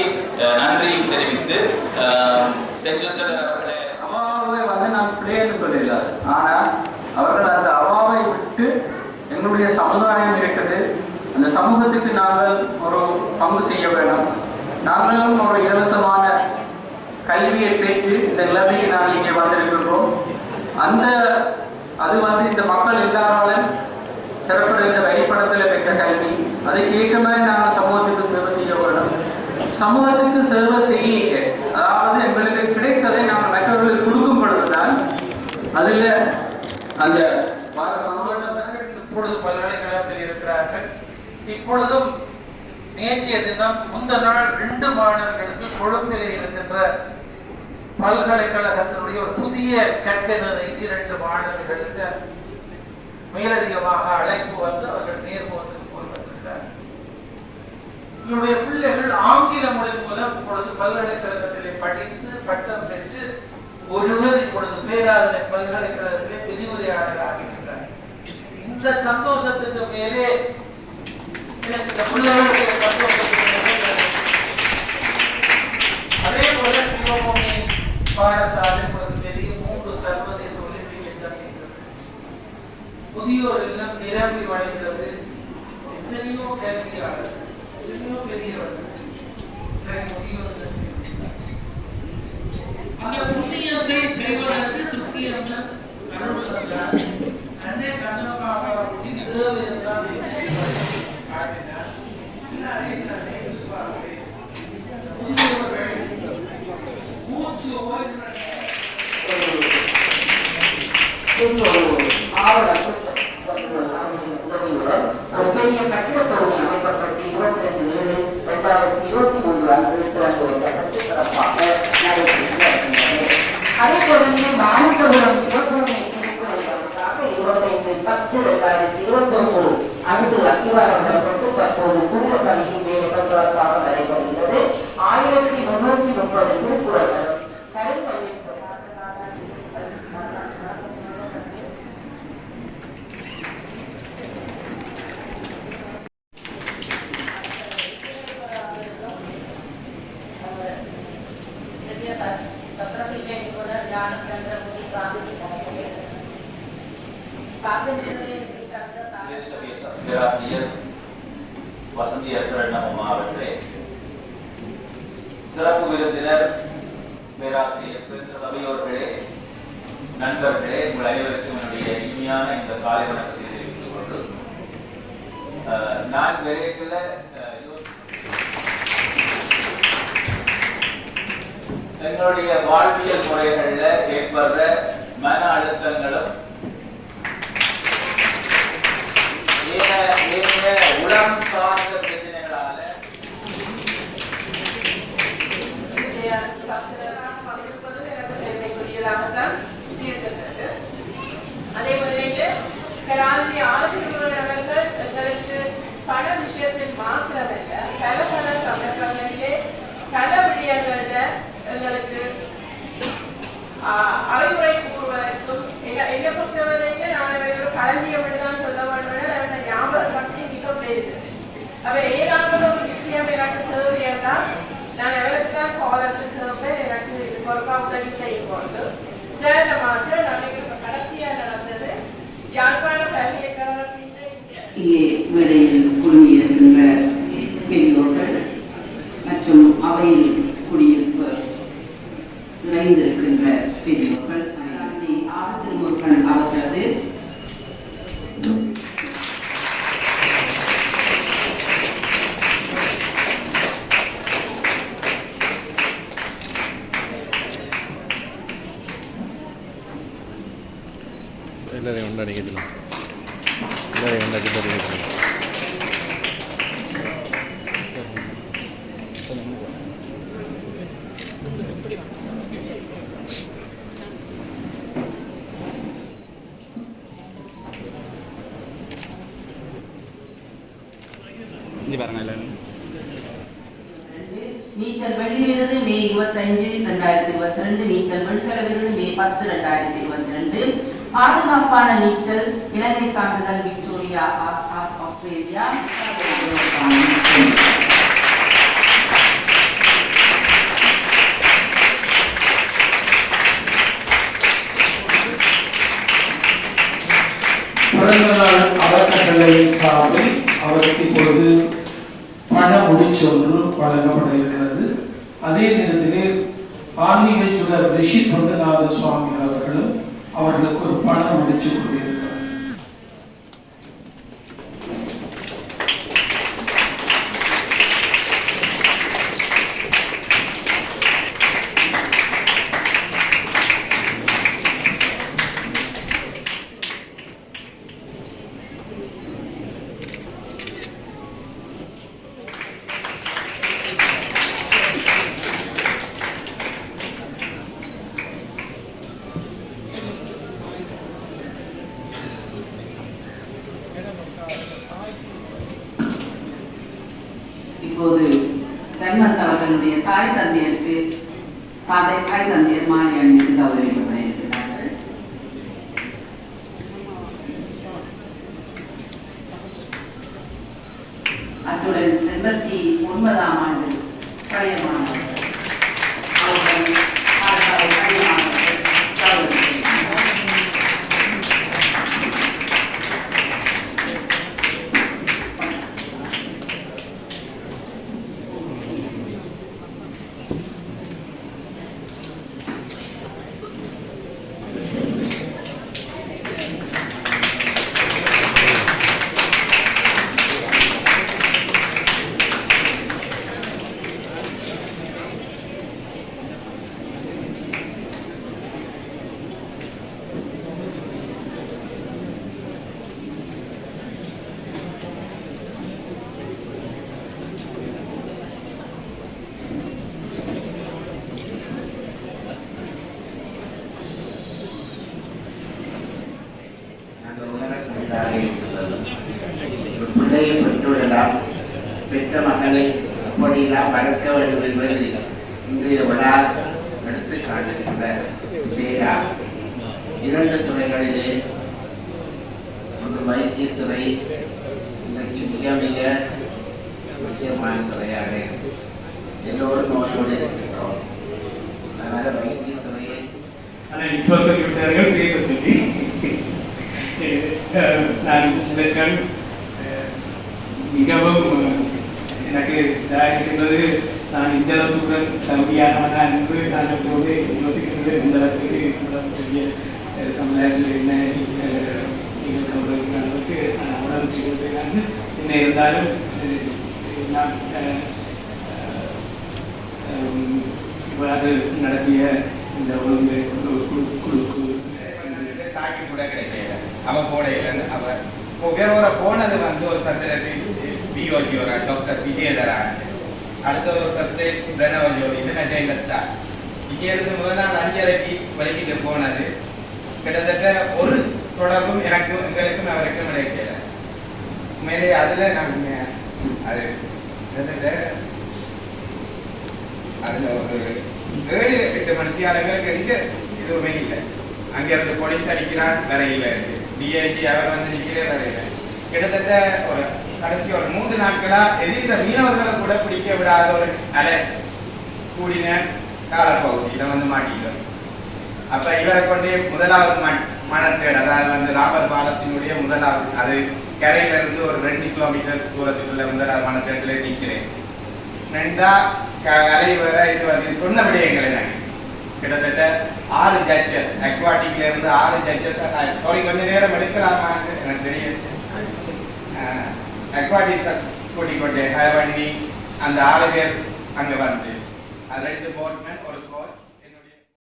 நன்றி தெரிவித்து செஞ்சொல் அவர்களே. அவாவை வந்து நான் பிள்ளைன்னு சொல்லல, ஆனா அவர்கள் அந்த அவாவை விட்டு எங்களுடைய சமுதாயம் இருக்குது, அந்த சமூகத்துக்கு நாங்கள் ஒரு பங்கு செய்ய வேண்டும். நாங்களும் ஒரு இலவசமான கல்வியை பெற்று இந்த நிலைமைக்கு நாங்கள் இங்கே வந்திருக்கின்றோம். அது வந்து இந்த மக்கள் எல்லாராலும் திறப்படுகிற வழிபடத்தில் பெற்ற கல்வி. அதை கேட்க மாதிரி நாங்கள் சமூகத்துக்கு சேவை செய்ய வேண்டும். சமூகத்துக்கு சேவை செய்ய, அதாவது எங்களுக்கு கிடைத்ததை நாங்கள் மற்றவர்களுக்கு கொடுக்கும் பொழுதுதான் அதில் அந்த சமூகத்தினர்கள் இப்பொழுது பல்கலைக்கழகத்தில் இருக்கிறார்கள். இப்பொழுதும் நேற்றைய தினம் முந்த நாள் 2 மாணவர்களுக்கு கொழும்பில் இருக்கின்ற பல்கலைக்கழகத்தினுடைய ஒரு புதிய சட்டத்தை 2 மாணவர்களுக்கு மேலதிகமாக அழைப்பு வந்து அவர்கள் நேர்முகத்துக்கு போய்விட்டிருக்கிறார். இவருடைய பிள்ளைகள் ஆங்கில மொழி மூலம் இப்பொழுது பல்கலைக்கழகத்திலே படித்து பட்டம் பெற்று ஒருவர் இப்பொழுது பேராதனை பல்கலைக்கழகத்திலே விரிவுரையாளராக இருக்கிறார். இந்த சந்தோஷத்துக்கு மேலே எனக்கு இந்த பிள்ளைகளுடைய சந்தோஷத்துக்கு அதே போல சிவபூமி பாடசாலை பெரிய 3 சர்வதேச ஒலிம்பிக் சந்திக்கிறது. புதியோர் இல்லம் நிரம்பி வழிகிறது. எத்தனையோ கல்வியாளர், எத்தனையோ பெரியவர்கள் அந்த புண்ணியத்தை செய்வதற்கு திருப்தியல்ல அருள் தந்தார். அன்னை கண்ணமாக சேவை என்றால் பெரிய கட்டிட தொகுதி அமைக்கப்பட்டு 22/7/2023 அன்று திறந்து வைக்கப்பட்டு சிறப்பாக மாதபுரம் சிவசுவாமி திருக்குறளுக்காக 25/10/2023 அன்று அத்திவாரம் பெறப்பட்டு தற்போது புதிய பணியின் வேலைகளுக்காக நடைபெறுகிறது. 1330 திருக்குறள்கள் கருப்பையில் வசந்தி அசரணம் அவர்களே, சிறப்பு விருந்தினர் பேராசிரியர் சபையோர்களே, நண்பர்களே, உங்கள் அனைவருக்கும் என்னுடைய இனிமையான இந்த காலை வணக்கத்தை தெரிவித்துக் கொண்டு நான் விரைவில் எங்களுடைய வாழ்வியல் முறைகள்ல ஏற்படுற மன அழுத்தங்களும் உடல் சார்ந்த பிரச்சனைகளால அதே முறையில ஆலோசகர்கள் எங்களுக்கு பல விஷயத்தில் மாத்திரமல்ல பல சந்தர்ப்பங்களிலே பல விடயங்கள்ல எங்களுக்கு அறிவுரை கூறுவதற்கும் என்னை பொறுத்தவரையில நான் களஞ்சியம் தான் சொல்ல வேண்டும். ஞாபக சக்தி மிக பெரியது. அவ ஏதாவது ஒரு விஷயம் எனக்கு தேவையா நான் எவருக்கு தான் காலத்து தேவை எனக்கு இது பொறுப்பா உதவி செய்யும் போது உதாரணமாக நான் கடைசியா நடந்தது யாழ்ப்பாண பல்கலைக்கழகத்தின் இங்கே மேடையில் குழுமியிருக்கின்ற பெரியோர்கள் மற்றும் அவையில் குடியிருப்பு நிறைந்திருக்கின்ற பெரியோர்கள் திருமுருகன் அவர்களது ಎಲ್ಲರೇ ಉಂಡಾಡಿಗೆಲ್ಲ ಎಲ್ಲರೇ ಉಂಡಾಗಿದ್ದಾರೆ நீச்சல் வெள்ளி விருது மே 25, 2022, நீச்சல் வெண்கல விருது மே 10, 2022, பாதுகாப்பான நீச்சல் இலங்கை சான்றிதழ் விக்டோரியா ஆஸ்திரேலியா. பிறந்தநாள் அறக்கட்டளை சார்பில் அவருக்கு இப்பொழுது பண முடிச்சு ஒன்று வழங்கப்பட இருக்கிறது. அதே நேரத்திலே ஆன்மீக சுடர் ரிஷித் நாத சுவாமி அவர்களும் அவர்களுக்கு ஒரு பண முடிச்சு கொடுத்திருக்கிறார். இப்போது தர்மத் அவர்களுடைய தாய் தந்தையருக்கு தாய் தந்தையர் மாலை அணிந்து கௌரவிக்கப்பட இருக்கிறார்கள். அத்துடன் 89ஆம் ஆண்டு பழைய மாணவர்கள் பழைய மாணவர்கள் கௌரவிக்கிறார்கள். 2 துறைகளிலே ஒன்று வைத்தியத்துறை இன்றைக்கு மிக மிக முக்கியமான துறையாக எல்லோரும் நோயோடு இருக்கின்றோம். அதனால வைத்தியத்துறையை ஆனால் இப்போ சொல்லிவிட்டார்கள் பேச சொல்லி நான் இதற்கான மிகவும் எனக்கு இதாக இருக்கின்றது. நான் இந்த அளவுக்கு தகுதியானவனா என்று நான் எப்போது யோசிக்கின்றது. இந்த அளவுக்கு பெரிய சமுதாயத்தில் என்ன நிகழ்வுகளுக்கு அளவுக்கு நான் உணர்வு செய்கின்றேன். என்ன இருந்தாலும் நான் இவ்வாறு நடத்திய இந்த ஒழுங்கு குழுக்கு தாக்கி கூட கிடைக்கல. அவன் போடையில அவர் வேற ஒரு போனது வந்து ஒரு சத்திரத்தில் பிஓஜி ஒரு டாக்டர் விஜயதரான், அடுத்த ஒரு சஸ்டேட் பிரணவஜோதி நஜைலத்தா. இங்கே இருந்து முதல் நாள் 5:30க்கு வெளிக்கிட்டு போனது. கிட்டத்தட்ட ஒரு தொடர்பும் எனக்கும் எங்களுக்கும் அவருக்கும் கிடைக்கல. உண்மையிலே அதுல நாங்கள் அது கிட்டத்தட்ட அதுல ஒரு 7-8 மணித்தியாலங்களுக்கு இங்க எதுவுமே இல்லை. அங்கிருந்து போலீஸ் அடிக்கிறான், வரையில இருக்கு. டிஐஜி அவர் வந்து நிற்கிறே வரையில. கிட்டத்தட்ட ஒரு கடைசி ஒரு 3 நாட்களா எதிர்த்த மீனவர்களை கூட பிடிக்க விடாத ஒரு அலை கூடின காலப்பகுதியில வந்து மாட்டிக்கிறோம். அப்ப இவரை கொண்டே முதலாவது மணத்தேடு, அதாவது வந்து ராமர் பாலத்தினுடைய முதலாவது, அது கரையில இருந்து ஒரு 2 கிலோமீட்டர் தூரத்துக்குள்ள முதலாவது மணத்தேடுல நிற்கிறேன். 2 அலை வர இது வந்து சொன்ன விடயங்களை நான் கிட்டத்தட்ட 6 ஜட்ஜஸ் அக்வாட்டிக்ல இருந்து 6 ஜட்ஜஸ் சாரி கொஞ்சம் நேரம் எடுக்கலாமான்னு எனக்கு தெரியும். அக்வாட்டிக் கூட்டிக் கொண்டே ஹேர் பண்ணி அந்த 6 பேர் அங்க வந்து அது 2 போட்மேன்